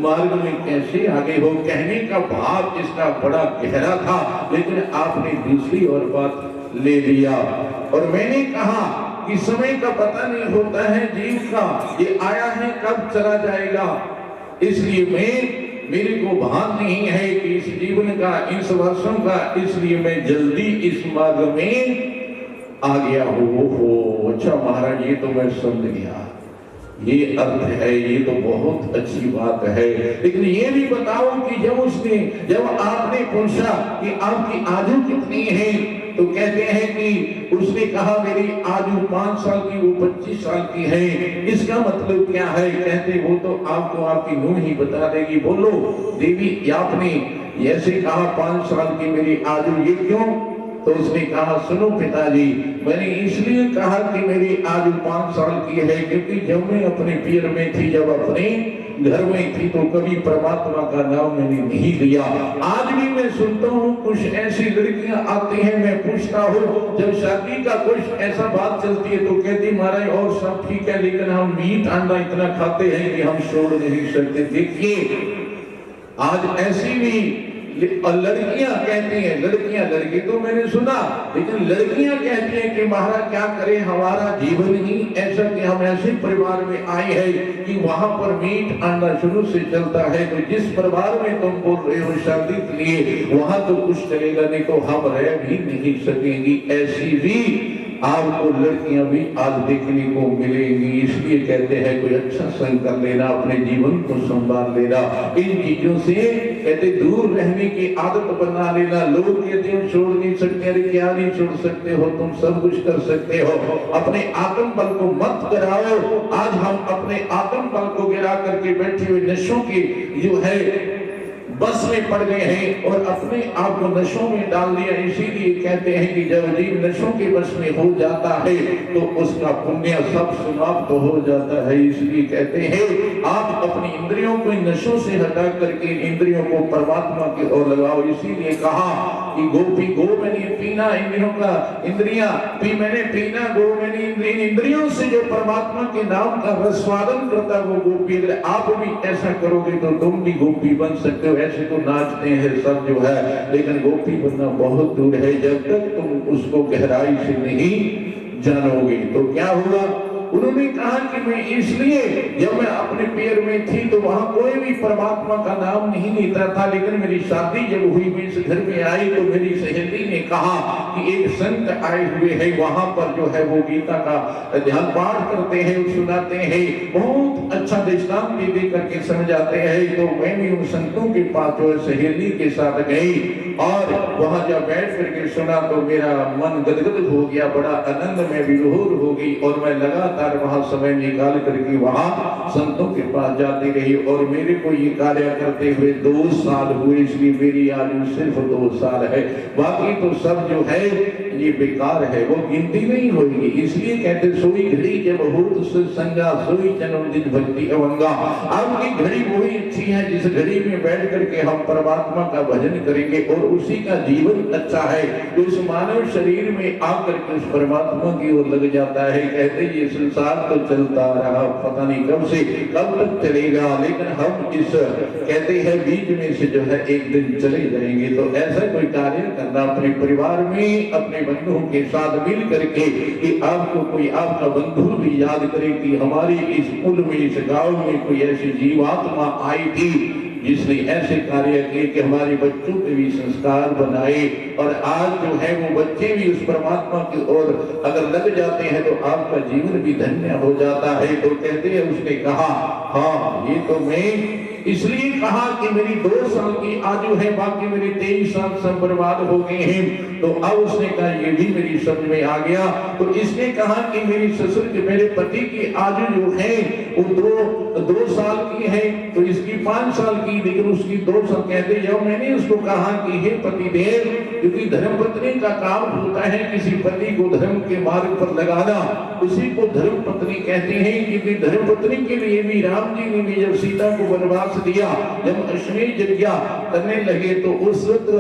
मार्ग में कैसे आगे हो। कहने का भाव इसका बड़ा गहरा था, लेकिन आपने दूसरी और बात ले लिया। और मैंने कहा कि समय का पता नहीं होता है जीव का, ये आया है कब चला जाएगा, इसलिए मेरे को भान नहीं है कि इस जीवन का, इस वर्षों का, इसलिए मैं जल्दी इस मार्ग में आ गया हो। अच्छा महाराज, ये तो मैं समझ गया, ये अर्थ है, ये तो बहुत अच्छी बात है। लेकिन ये भी बताओ कि जब आपने पूछा कि आपकी आयु कितनी है, तो कहते हैं कि उसने कहा मेरी आयु 5 साल की, वो 25 साल की है। इसका मतलब क्या है? कहते वो तो आपको आपकी नूह ही बता देगी। बोलो देवी, आपने ऐसे कहा 5 साल की मेरी आयु, ये क्यों? तो उसने कहा सुनो पिताजी, मैंने इसलिए कहा कि मेरी आयु 5 साल की है क्योंकि जब मैं अपने पीर में थी, जब अपने घर में थी, तो कभी परमात्मा का नाम मैंने नहीं लिया। आज भी मैं सुनता हूँ कुछ ऐसी लड़कियां आती हैं, मैं पूछता हूँ जब शादी का कुछ ऐसा बात चलती है तो कहती महाराज और सब ठीक है, लेकिन हम मीट अंडा इतना खाते हैं कि हम छोड़ नहीं सकते। देखिए आज ऐसी भी लड़कियां कहती हैं, लड़की तो मैंने सुना, लेकिन लड़कियां कहती हैं कि महाराज क्या करें, हमारा जीवन ही ऐसा कि हम ऐसे परिवार में आए हैं कि वहां पर मीट अंडा शुरू से चलता है। तो जिस परिवार में तुम बोल रहे हो शादी के लिए, वहां तो कुछ चलेगा नहीं, तो हम रह भी नहीं सकेंगी। ऐसी भी आपको लड़कियां भी आज देखने को मिलेंगी। इसलिए कहते हैं कोई अच्छा संग कर लेना, अपने जीवन को संभाल लेना, इन चीजों से कहते दूर रहने की आदत बना लेना। लोग कहते हो छोड़ नहीं सकते, अरे क्या नहीं छोड़ सकते हो, तुम सब कुछ कर सकते हो। अपने आत्म बल को मत गिराओ। आज हम अपने आत्म बल को गिरा करके बैठे हुए नशों की जो है बस में पड़ गए हैं और अपने आप को नशों में डाल दिया। इसीलिए कहते हैं कि जब जीव नशों के बस में हो जाता है तो उसका पुण्य सब समाप्त हो जाता है। इसलिए कहते हैं आप अपनी इंद्रियों को नशों से हटा करके इंद्रियों को परमात्मा की ओर लगाओ। इसीलिए कहा कि गोपी गो मैंने पीना, इंद्रियों का इंद्रियां पी मैंने पीना, गो मैंने इंद्रियों से जो परमात्मा के नाम का रसवादन करता वो गोपी। अगर आप भी ऐसा करोगे तो तुम भी गोपी बन सकते हो। ऐसे तो नाचते हैं सब जो है, लेकिन गोपी बनना बहुत दूर है। जब तक तुम उसको गहराई से नहीं जानोगे तो क्या होगा? उन्होंने कहा कि मैं इसलिए जब मैं अपने पैर में थी तो वहां कोई भी परमात्मा का नाम नहीं लेता था, लेकिन मेरी शादी जब हुई, मैं इस घर में आई तो मेरी सहेली ने कहा कि एक संत आए हुए हैं, वहां पर जो है वो गीता का ध्यान पाठ करते हैं, सुनाते हैं, बहुत अच्छा दृष्टांत दे करके समझाते हैं। तो मैं भी उन संतों के पास जो सहेली के साथ गई और वहां जब बैठ करके सुना तो मेरा मन गदगद हो गया, बड़ा आनंद में विभोर हो गई और मैं लगातार वहां समय निकाल करके वहां संतों के पास जाती रही। और मेरे को ये कार्य करते हुए 2 साल हुए, इसलिए मेरी आयु सिर्फ 2 साल है, बाकी तो सब जो है ये बेकार है, वो गिनती नहीं होगी। इसलिए कहते सोई घड़ी जब होत संगा, सोई जन्म दिन भक्ति अवंगा। आपकी घड़ी वही अच्छी है जिस घड़ी में बैठ करके हम परमात्मा का भजन करेंगे और उसी का जीवन अच्छा है। तो इस मानव शरीर में आकर के उस परमात्मा की ओर लग जाता है। कहते ये संसार तो चलता रहा, पता नहीं कब से कब तक चलेगा, लेकिन हम इस कहते हैं बीच में से जो है एक दिन चले जाएंगे। तो ऐसा कोई कार्य करना अपने परिवार में, अपने बंधुओं के साथ मिल करके कि आपको कोई आपका बंधु भी याद करे कि हमारी इस कुल में, इस गांव में कोई ऐसी जीवात्मा आई थी जिसने ऐसे कार्य किए कि हमारे बच्चों पे भी संस्कार बनाए। और आज जो है वो बच्चे भी उस परमात्मा की ओर अगर लग जाते हैं तो आपका जीवन भी धन्य हो जाता है। तो कहते हैं उसने कहा हाँ ये तो मैं इसलिए कहा कि मेरी 2 साल की आयु है, बाकी मेरे 23 साल सब बर्बाद हो गए हैं। तो अब उसने कहा ये भी मेरी समझ में आ गया। तो इसने कहा कि मेरी ससुर के मेरे पति की आयु जो है वो 2 साल की है, तो इसकी 5 साल की, लेकिन उसकी 2 साल कहते। जब मैंने उसको कहा कि हे पति देव, क्योंकि धर्म पत्नी का काम होता है किसी पति को धर्म के मार्ग पर लगाना, उसी को धर्म पत्नी कहते हैं। क्योंकि धर्म पत्नी के लिए भी राम जी ने भी जब सीता को वनवास दिया, जब अश्वमेध यज्ञ करने लगे तो उस वक्त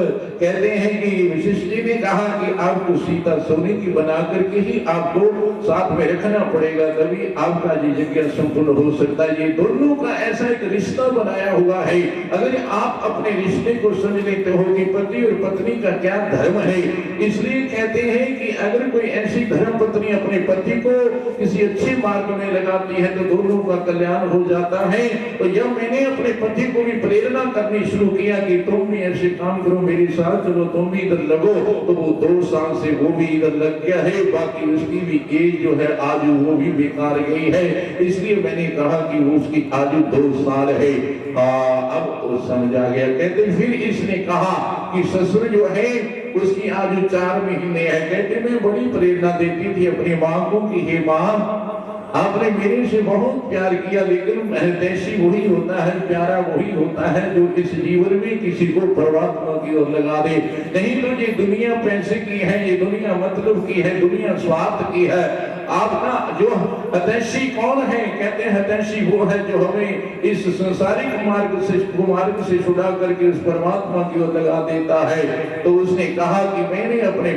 कहते हैं कि वशिष्ठ जी ने कहा कि आपको सीता सोने की बना करके ही आपको साथ में रखना पड़ेगा, तभी आपका ये यज्ञ संपूर्ण हो सकता है। ये दोनों का ऐसा एक रिश्ता बनाया हुआ है। अगर आप अपने रिश्ते को समझ लेते हो कि पति और पत्नी का क्या धर्म है, इसलिए कहते हैं कि अगर कोई ऐसी धर्म पत्नी अपने पति को किसी अच्छे मार्ग में लगाती है तो दोनों का कल्याण हो जाता है। तो जब मैंने अपने पति को भी प्रेरणा करनी शुरू किया कि तुम भी ऐसे काम करो, मेरे साथ चलो, तुम भी इधर लगो, तो वो 2 साल से वो भी इधर लग गया है। बाकी उसकी भी एज जो है आज वो भी बेकार गई है, इसलिए मैंने कहा कि वो उसकी आयु 2 साल है। अब वो समझ आ गया। कहते फिर इसने कहा कि ससुर जो है उसकी आयु 4 महीने है। कहते मैं बड़ी प्रेरणा देती थी अपनी माँ को कि हे माँ, आपने मेरे से बहुत प्यार किया, लेकिन हितैषी वही होता है, प्यारा वही होता है जो इस जीवन में किसी को परमात्मा की ओर लगा दे। नहीं तो ये दुनिया पैसे की है, ये दुनिया मतलब की है, दुनिया स्वार्थ की है। आपका जो हितैषी कौन है? कहते हैं हितैषी वो है जो हमें इस संसारिक मार्ग से छुड़ा करके उस परमात्मा की ओर लगा देता है। तो उसने कहा कि मैंने अपने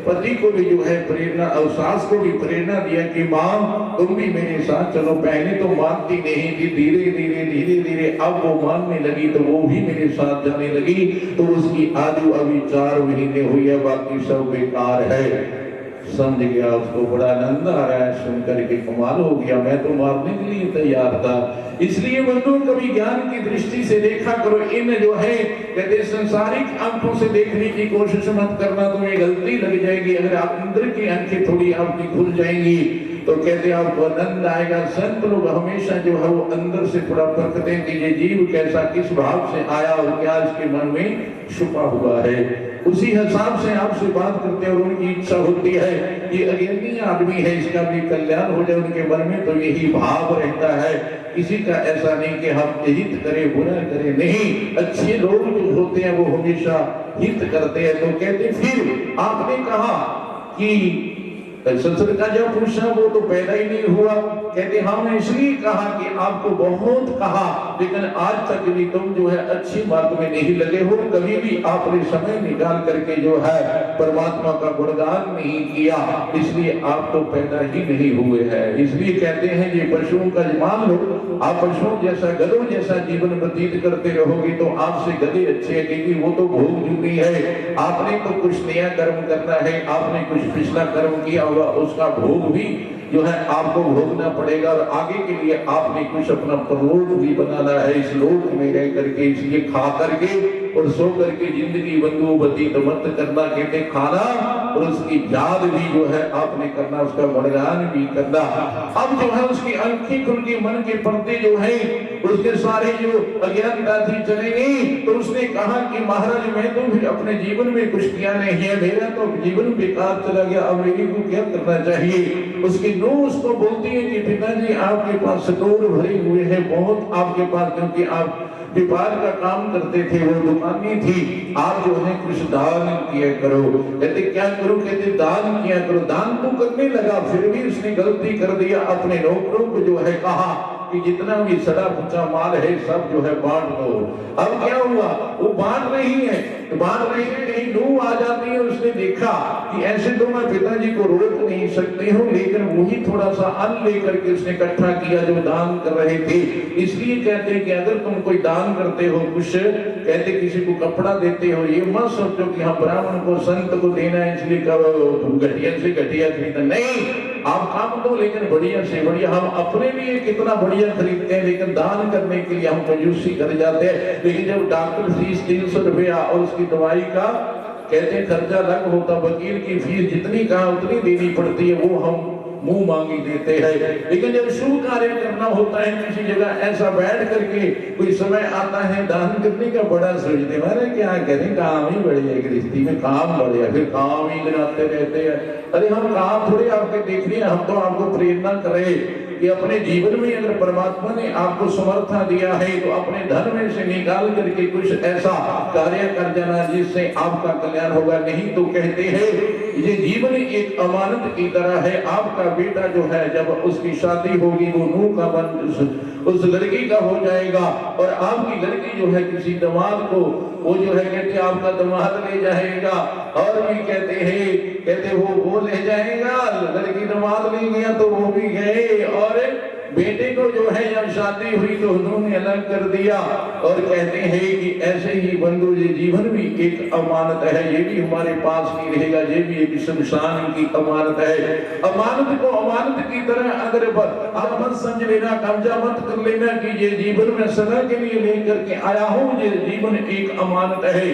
पति को भी जो है प्रेरणा और सास को भी प्रेरणा दिया कि माँ तुम भी मेरे साथ चलो। पहले तो मानती नहीं थी, धीरे धीरे अब वो मानने लगी तो वो भी मेरे साथ जाने लगी। तो उसकी आयु अभी 4 महीने हुई है, बाकी सब बेकार है। समझ गया, उसको बड़ा आनंद आ रहा है, सुनकर के कमाल हो गया, मैं तो मारने के लिए तैयार था। इसलिए बंधु कभी ज्ञान की दृष्टि से देखा करो। इन जो है कहते संसारिक आंखों से देखने की कोशिश मत करना, तुम्हें गलती लग जाएगी। अगर आप अंदर की आंखें थोड़ी आपकी खुल जाएंगी तो कहते आपको आनंद आएगा। संत लोग हमेशा जो है वो अंदर से थोड़ा परखते हैं कि ये जीव कैसा, किस भाव से आया और क्या इसके मन में छुपा हुआ है। उसी हिसाब से आपसे बात करते हैं और उनकी इच्छा होती है ये अज्ञानी आदमी है, इसका भी कल्याण हो जाए उनके मन में, तो यही भाव रहता है। किसी का ऐसा नहीं कि हम हित करें बुरा करें, नहीं। अच्छे लोग जो होते हैं वो हमेशा हित करते हैं। तो कहते फिर आपने कहा कि ससुर का जब पूछा वो तो पैदा ही नहीं हुआ। कहते हमने इसलिए कहा कि आपको बहुत कहा, लेकिन आज तक भी तुम जो है अच्छी बात में नहीं लगे हो। कभी भी आपने समय निकाल करके जो है परमात्मा का गुणगान नहीं किया, इसलिए आप तो पैदा ही नहीं हुए हैं। इसलिए कहते हैं ये पशुओं का मान लो, आप पशुओं जैसा गधों जैसा जीवन व्यतीत करते रहोगे तो आपसे गधे अच्छे हैं, क्योंकि वो तो भोग चुकी है। आपने तो कुछ नया कर्म करना है, आपने कुछ पिछला कर्म किया होगा, उसका भोग भी जो है आपको भोगना पड़ेगा। और आगे के लिए आपने कुछ अपना परलोक भी बनाना है इस लोक में रह करके। इसलिए खा करके और सो करके जिंदगी बंधु व्यतीत मत करना। कहते खाना और उसकी याद भी जो है आपने करना, उसका गुणगान भी करना। अब जो है उसकी आंखें खुल के मन के पर्दे जो है उसके सारे जो अज्ञानता थी चलेगी। तो उसने कहा कि महाराज मैं तो भी अपने जीवन में कुछ किया नहीं है, मेरा तो जीवन बेकार चला गया, अब मेरे को क्या करना चाहिए। उसकी नूह उसको बोलती है कि पिताजी आपके पास स्टोर भरे हुए हैं बहुत आपके पास, क्योंकि आप व्यापार का काम करते थे, वो दुकानें थी, आप जो है कुछ दान किया करो। कहते क्या करो? कहते दान किया करो। दान तो करने लगा, फिर भी उसने गलती कर दिया। अपने नौकरों को जो है कहा कि जितना भी सड़ा फुचा माल है सब जो है बांट दो। अब क्या हुआ? वो बांट रही है, तो बांट रही है, कहीं नूह आ जाती है। उसने देखा कि ऐसे तो मैं पिताजी को रोक नहीं सकती हूँ, लेकिन वही थोड़ा सा अन्न लेकर के उसने इकट्ठा किया जो दान कर रहे थे। इसलिए कहते हैं कि अगर तुम कोई दान करते हो, कुछ कहते किसी को कपड़ा देते हो, ये मत सोचो कि हम ब्राह्मण को संत को देना है इसलिए घटिया से घटिया खरीदना नहीं। आप काम दो लेकिन बढ़िया से बढ़िया। हम अपने लिए कितना बढ़िया खरीदते हैं, लेकिन दान करने के लिए हम कंजूसी कर जाते हैं। लेकिन जब डॉक्टर फीस 300 रुपया और उसकी दवाई का कहते खर्चा अलग होता, वकील की फीस जितनी कहा उतनी देनी पड़ती है, वो हम मुंह मांगी देते हैं। लेकिन जब शुभ कार्य करना होता है किसी जगह ऐसा बैठ करके कोई समय आता है दान करने का, बड़ा सोचते हैं क्या करें, काम ही बढ़िया गृहस्थी में काम बढ़िया, फिर काम ही गिनाते रहते हैं। अरे हम काम थोड़े आपके देखने, हम तो आपको प्रेरणा करें कि अपने जीवन में अगर परमात्मा ने आपको समर्था दिया है तो अपने धन में से निकाल करके कुछ ऐसा कार्य कर जाना जिससे आपका कल्याण होगा। नहीं तो कहते हैं ये जीवन एक अमानत की तरह है। आपका बेटा जो है जब उसकी शादी होगी वो नूह का बन उस लड़की का हो जाएगा, और आपकी लड़की जो है किसी दामाद को वो जो है कहते आपका दामाद ले जाएगा, और भी कहते वो ले जाएगा। लड़की दामाद ले गया तो वो भी गए, और बेटे को जो है जब शादी हुई तो उन्होंने अलग कर दिया। और कहते हैं कि ऐसे ही बंधु ये जीवन भी एक अमानत है, ये भी हमारे पास नहीं रहेगा, ये भी एक शमशान की अमानत है। अमानत को अमानत की तरह अगर आप मत समझ लेना, कब्जा मत कर लेना कि ये जीवन में सदा के लिए लेकर के आया हूं, ये जीवन एक अमानत है।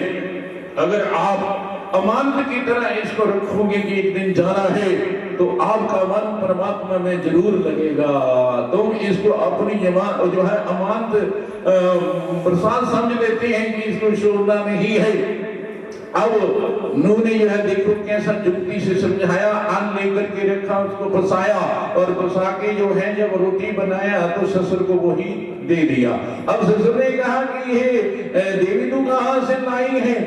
अगर आप अमानत की तरह इसको रखोगे कि एक दिन जाना है, तो आपका मन परमात्मा में जरूर लगेगा। तुम इसको अपनी जो है अमानत प्रसाद समझ लेते हैं कि इसको छोड़ना नहीं है। अब नूह ने यह देखो कैसा जुक्ति से समझाया, अन्न लेकर के रखा, उसको फंसाया, और फंसा के जो है जब रोटी बनाया तो ससुर को वही दे दिया। अब ससुर ने कहा कि ये देवी तू कहां से लाई है,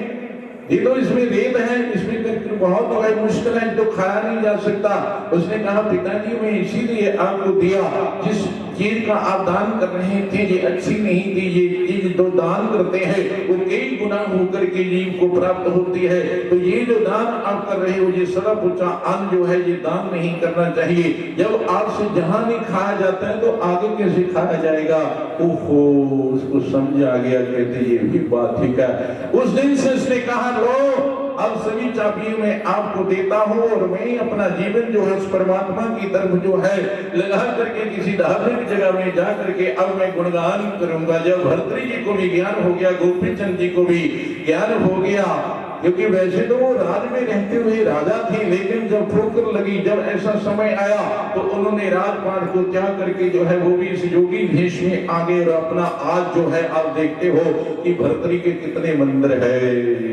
ये तो इसमें रेत है, इसमें बहुत मुश्किल है, तो खाया नहीं जा सकता। उसने कहा पिताजी मैं इसीलिए आपको दिया, जिस चीज का आप दान कर रहे थे ये अच्छी नहीं थी, ये चीज जो दान करते हैं वो कई गुना होकर के जीव को प्राप्त होती है, तो ये जो दान आप कर रहे हो ये सड़ा पूछा अन्न जो है ये दान नहीं करना चाहिए। जब आपसे जहां नहीं खाया जाता है तो आगे कैसे खाया जाएगा। ओहो, उसको समझ आ गया, कहते ये भी बात ठीक है। उस दिन से उसने कहा लो अब सभी चाबियां मैं आपको देता हूं, और मैं अपना जीवन जो है उस परमात्मा की तरफ जो है लगा करके किसी धार्मिक जगह में जा करके अब मैं गुणगान करूंगा। जब भर्तृ जी को भी ज्ञान हो गया, गोपी चंद जी को भी ज्ञान हो गया, क्योंकि वैसे तो वो राज में रहते हुए राजा थे, लेकिन जब ठोकर लगी, जब ऐसा समय आया तो उन्होंने राजपाट को त्याग करके जो है वो भी इस योगी भेष में आ गए। और अपना आज जो है आप देखते हो कि भर्तृ के कितने मंदिर है,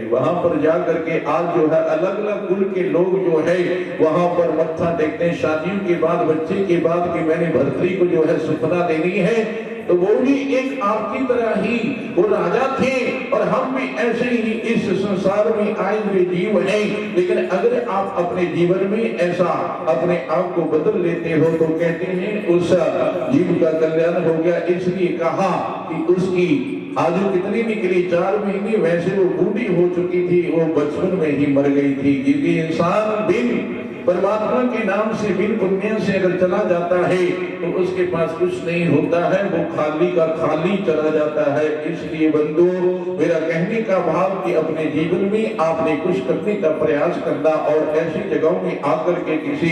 वहां पर जा करके आज जो है अलग अलग कुल के लोग जो है वहां पर मत्था टेकते हैं शादियों के बाद, बच्चे के बाद कि मैंने भर्तृ को जो है सुपना देनी है। तो वो भी एक आपकी तरह ही वो राजा थे, और हम भी ऐसे ही इस संसार में आए हुए जीव हैं। लेकिन अगर आप अपने जीवन में ऐसा अपने आप को बदल लेते हो तो कहते हैं उस जीव का कल्याण हो गया। इसलिए कहा कि उसकी आयु कितनी निकली, 4 महीने, वैसे वो बूढ़ी हो चुकी थी, वो बचपन में ही मर गई थी। क्योंकि इंसान बिन परमात्मा के नाम से, बिन पुण्य से अगर चला जाता है तो उसके पास कुछ नहीं होता है, वो खाली का खाली चला जाता है। इसलिए बंधु मेरा कहने का भाव कि अपने जीवन में आपने कुछ करने का प्रयास करना, और ऐसी जगहों में आकर के किसी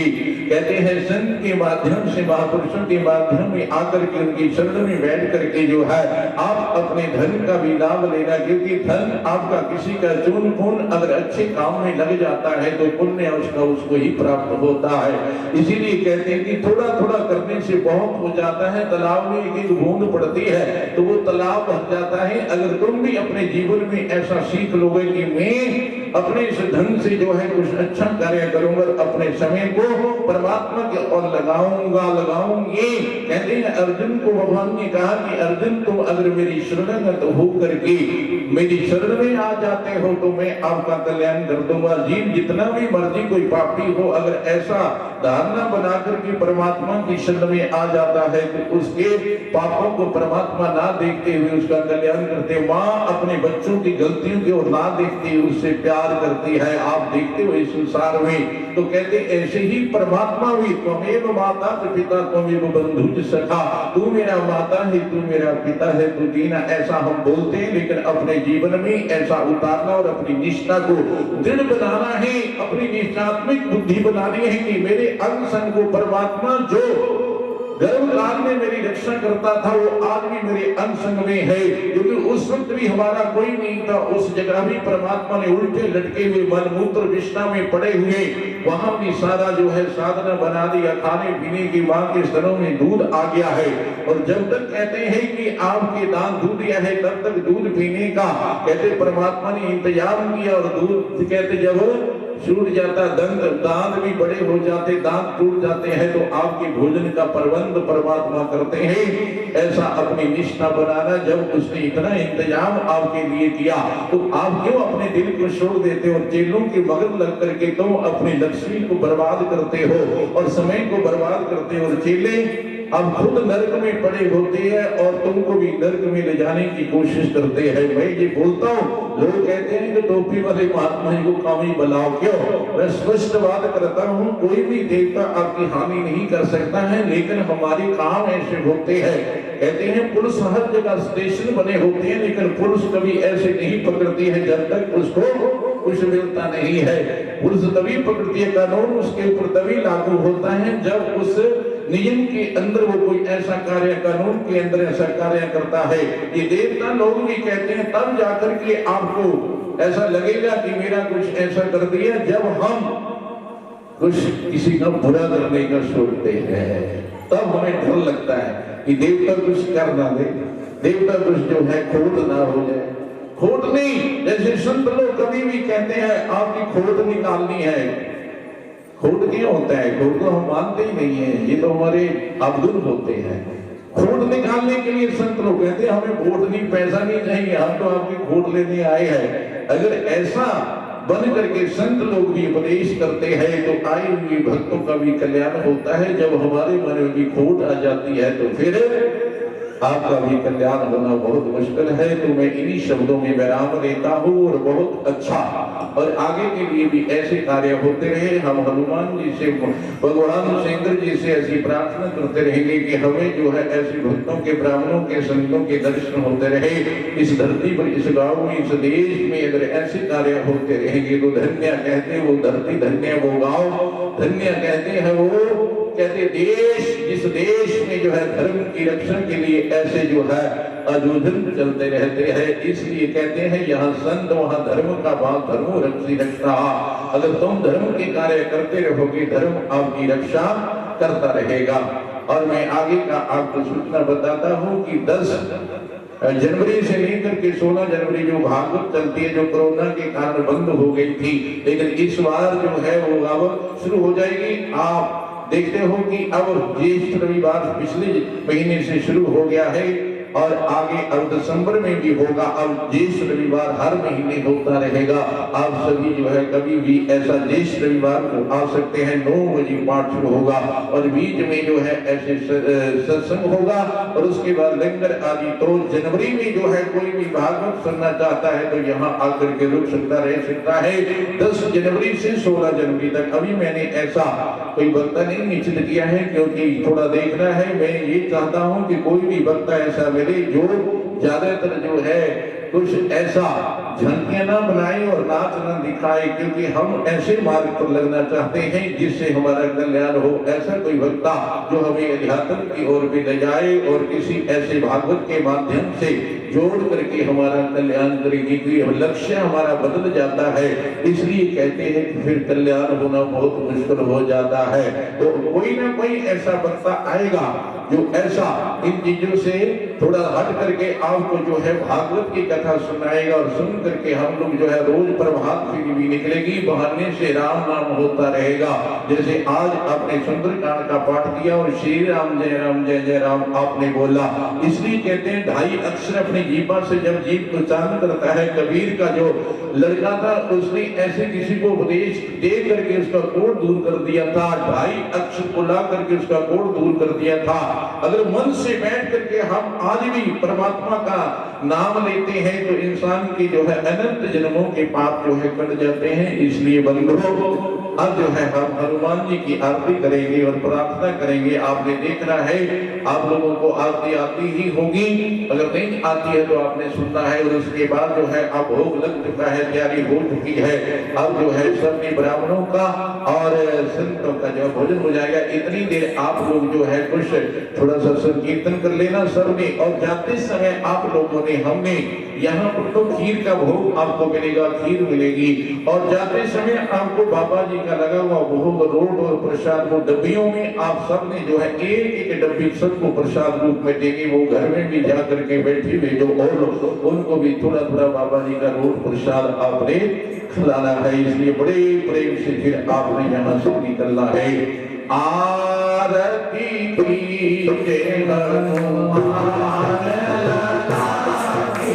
कहते हैं संत के माध्यम से, महापुरुषों के माध्यम में आकर के उनकी शरण में बैठ करके जो है आप अपने धन का भी लाभ लेना। क्योंकि धन आपका किसी का चून खून अगर अच्छे काम में लग जाता है तो पुण्य उसका उसको ही प्राप्त होता है। इसीलिए कहते हैं कि थोड़ा थोड़ा करने से बहुत हो जाता है। तालाब में एक एक बूंद पड़ती है तो वो तालाब भर जाता है। अगर तुम भी अपने जीवन में ऐसा सीख लोगे कि मैं अपने इस धन से जो है कुछ अच्छा कार्य करूंगा, अपने समय को परमात्मा के और लगाऊंगी। कहते हैं अर्जुन को भगवान ने कहा कि अर्जुन तुम अगर मेरी शरणगत हो करके मेरी शरण में आ जाते हो तो मैं आपका कल्याण कर दूंगा। जीव जितना भी मर्जी कोई पापी हो, अगर ऐसा धारणा बनाकर के परमात्मा की शरण में आ जाता है तो उसके पापों को परमात्मा ना देखते हुए उसका कल्याण करते। माँ अपने बच्चों की गलतियों की ओर ना देखते हुए उससे प्यार करती है। आप देखते हो इस संसार में तो कहते ऐसे ही परमात्मा हुई, त्वमेव माता पिता त्वमेव बंधु सखा, तू मेरा माता है, तू मेरा पिता है, तू दीना, ऐसा हम बोलते हैं। लेकिन अपने जीवन में ऐसा उतारना और अपनी निष्ठा को दृढ़ बनाना है, अपनी निष्ठात्मक बुद्धि बनानी है कि मेरे अंग संग को परमात्मा जो गर्भ काल में मेरी रक्षा करता था वो आज भी मेरे अंग संग में है। क्योंकि उस वक्त भी हमारा कोई नहीं था, उस जगह भी परमात्मा ने उल्टे लटके हुए मल मूत्र विष्णा में पड़े हुए वहां भी सारा जो है साधना बना दिया। खाने पीने की मां के स्तनों में दूध आ गया है, और जब तक कहते हैं कि आपके दान दूध दिया है तब तक दूध पीने का कहते परमात्मा ने इंतजाम किया। और दूध कहते जब छूट जाता, दांत भी बड़े हो जाते, दांत टूट जाते हैं, तो आपके भोजन का प्रबंध परमात्मा करते हैं। ऐसा अपनी निष्ठा बनाना, जब उसने इतना इंतजाम आपके लिए किया तो आप क्यों अपने दिल को छोड़ देते हो? चेलों के मगन लग करके तुम अपनी लक्ष्मी को बर्बाद करते हो और समय को बर्बाद करते हो। और चेले अब खुद नरक में पड़े होते हैं और तुमको भी नरक में ले जाने की कोशिश करते हैं। मैं ये बोलता हूँ, लोग कहते हैं कि टोपी वाले महात्मा जी को कामी बुलाओ, क्यों? मैं स्पष्ट बात करता हूँ, कोई भी देवता आपकी हानि नहीं कर सकता है, लेकिन हमारे काम ऐसे होते हैं। कहते हैं पुलिस हर जगह स्टेशन बने होते हैं, लेकिन पुलिस कभी ऐसे नहीं पकड़ती है जब तक उसको कुछ मिलता नहीं है। पुलिस तभी पकड़ती है, कानून उसके ऊपर तभी लागू होता है जब उस नियम के अंदर वो कोई ऐसा कार्य, कानून के अंदर ऐसा कार्य करता है। ये देवता लोग भी कहते हैं, तब जाकर के आपको ऐसा लगेगा कि मेरा कुछ ऐसा कर दिया, जब हम कुछ किसी का बुरा करने का सोचते हैं, तब हमें डर लगता है कि देवता कुछ कर ना दे, देवता कुछ जो है खोट ना हो जाए। खोट नहीं, जैसे संत लोग कभी भी कहते हैं आपकी खोट निकालनी है। खोट क्यों होता है? खोट तो हम मानते ही नहीं है, ये तो हमारे अवगुण होते हैं। खोट निकालने के लिए संत लोग कहते हैं हमें वोट नहीं, पैसा नहीं चाहिए, हम तो आपकी खोट लेने आए हैं। अगर ऐसा बन करके संत लोग भी उपदेश करते हैं तो आए हुए भक्तों का भी कल्याण होता है। जब हमारे मन में भी खोट आ जाती है तो फिर आपका भी कल्याण होना बहुत मुश्किल है। तो मैं इन्हीं शब्दों में विराम लेता हूँ और बहुत अच्छा, और आगे के लिए भी ऐसे कार्य होते रहे। हम हनुमान जी से, भगवान शंकर जी से ऐसी प्रार्थना करते रहेंगे कि हमें जो है ऐसे भक्तों के, ब्राह्मणों के, संतों के दर्शन होते रहे। इस धरती पर, इस गांव में, इस देश में अगर ऐसे कार्य होते रहेंगे तो धन्य कहते वो धरती, धन्य वो गांव, धन्य कहते हैं वो कहते देश, जिस देश में जो है धर्म की रक्षा के लिए ऐसे जो है आयोजन चलते रहते हैं। इसलिए कहते हैं यहाँ संत वहाँ धर्म का बात, धर्मो रक्षी रक्षा। अगर तुम धर्म के कार्य करते रहोगे, धर्म आपकी रक्षा करता रहेगा। और मैं आगे का आपको सूचना बताता हूँ कि 10 जनवरी से लेकर के 16 जनवरी जो भागवत चलती है, जो कोरोना के कारण बंद हो गई थी, लेकिन इस बार जो है वो अब शुरू हो जाएगी। आप देखते हो कि अब ज्येष्ठ रविवार पिछले महीने से शुरू हो गया है और आगे अब दिसंबर में भी होगा। अब ज्येष्ठ रविवार हर महीने होता रहेगा। आप सभी जो है कभी भी ऐसा ज्येष्ठ रविवार को आ सकते हैं। 9 बजे पाठ शुरू होगा और बीच में जो है ऐसे सत्संग होगा और उसके बाद लंगर आदि। तो जनवरी में जो है कोई भी भागवत सुनना चाहता है तो यहाँ आकर के रुक सकता, रह सकता है 10 जनवरी से 16 जनवरी तक। अभी मैंने ऐसा कोई वक्ता नहीं निश्चित किया है क्योंकि थोड़ा देखना है। मैं ये चाहता हूँ कि कोई भी वक्ता ऐसा जो ज्यादातर जो है कुछ ऐसा झंकियां ना बनाए और नाच ना दिखाए, क्योंकि हम ऐसे मार्ग पर लगना चाहते हैं जिससे हमारा कल्याण हो। ऐसा कोई वक्ता जो हमें अध्यात्म की ओर भी ले जाए और किसी ऐसे भागवत के माध्यम से जोड़ करके हमारा कल्याण करेगी, कि लक्ष्य हमारा बदल जाता है। इसलिए कहते हैं कि फिर कल्याण होना बहुत मुश्किल हो जाता है। तो कोई ना कोई ऐसा वक्ता आएगा जो ऐसा इन चीजों से थोड़ा हट करके आपको जो है भागवत की कथा सुनाएगा और सुन करके हम लोग जो है रोज प्रभात फेरी भी निकलेगी, बहाने से राम नाम होता रहेगा। जैसे आज आपने सुंदरकांड का पाठ किया और श्री राम जय जय राम आपने बोला। इसलिए कहते हैं 2.5 अक्षर अपनी जीवा से जब जीव उच्चारण करता है। कबीर का जो लड़का था उसने ऐसे किसी को उपदेश दे करके उसका कोढ़ दूर कर दिया था। 2.5 अक्षर को ला करके उसका कोढ़ दूर कर दिया था। अगर मन से बैठ करके हम आज भी परमात्मा का नाम लेते हैं तो इंसान की जो है अनंत जन्मों के पाप जो है कट जाते हैं। इसलिए बंधुओं अब जो है हम हनुमान जी की आरती करेंगे और प्रार्थना करेंगे। आपने देखना है आप लोगों को आरती आती ही होगी, अगर नहीं आती है तो आपने सुनना है। और उसके बाद जो है अब भोग लग चुका है, तैयारी हो चुकी है। अब जो है सभी ब्राह्मणों का और संतों का जो भोजन हो जाएगा। इतनी देर आप लोग जो है कुछ थोड़ा सा संकीर्तन कर लेना सर में, और जाते समय आप लोगों ने कि हमने यहाँ पर तो खीर का भोग आपको मिलेगा, खीर मिलेगी। और जाते समय आपको बाबा जी का लगा हुआ भोग रोट और प्रसाद वो डब्बियों में आप सब ने जो है एक एक डब्बी सबको प्रसाद रूप में देंगे। वो घर में भी जा करके बैठे हुए जो और लोग उनको भी थोड़ा थोड़ा बाबा जी का रोट प्रसाद आपने खिलाना है। इसलिए बड़े प्रेम से फिर आपने यहाँ से निकलना है। आरती कीजे हनुमान लला की,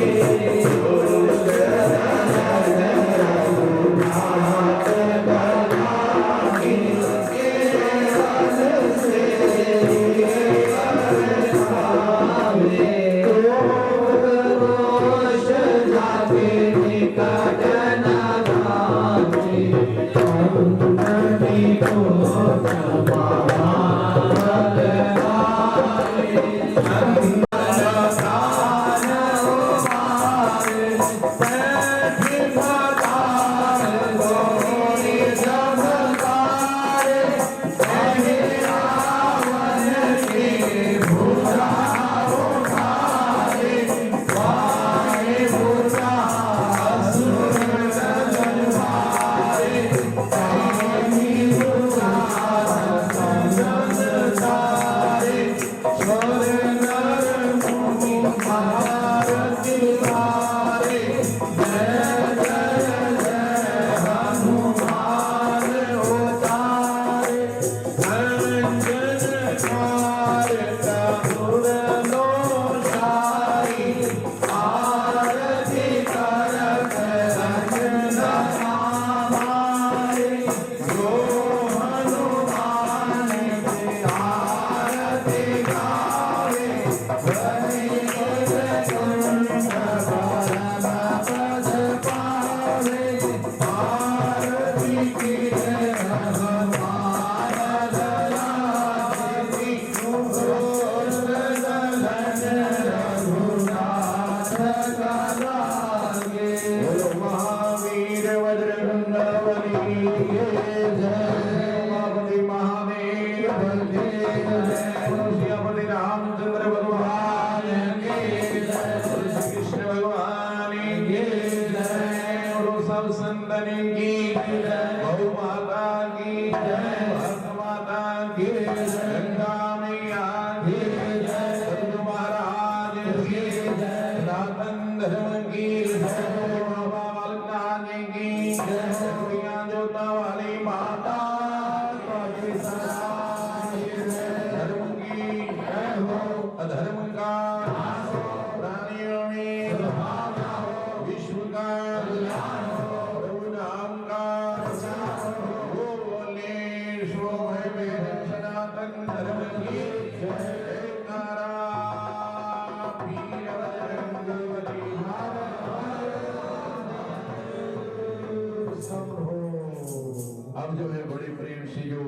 अब जो है बड़े प्रेम से जो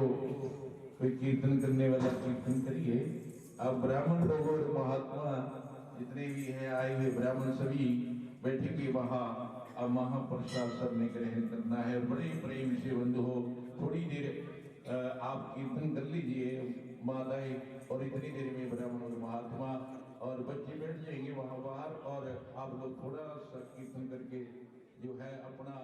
कोई कीर्तन करने वाला कीर्तन करिए। अब ब्राह्मण लोग और महात्मा जितने भी हैं आए हुए ब्राह्मण सभी बैठेंगे वहाँ। अब महाप्रसाद सबने ग्रहण करना है। बड़े प्रेम से बंधु हो थोड़ी देर आप कीर्तन कर लीजिए माताएं, और इतनी देर में ब्राह्मण और महात्मा और बच्चे बैठ जाएंगे वहाँ बाहर, और आप लोग थोड़ा सा कीर्तन करके जो है अपना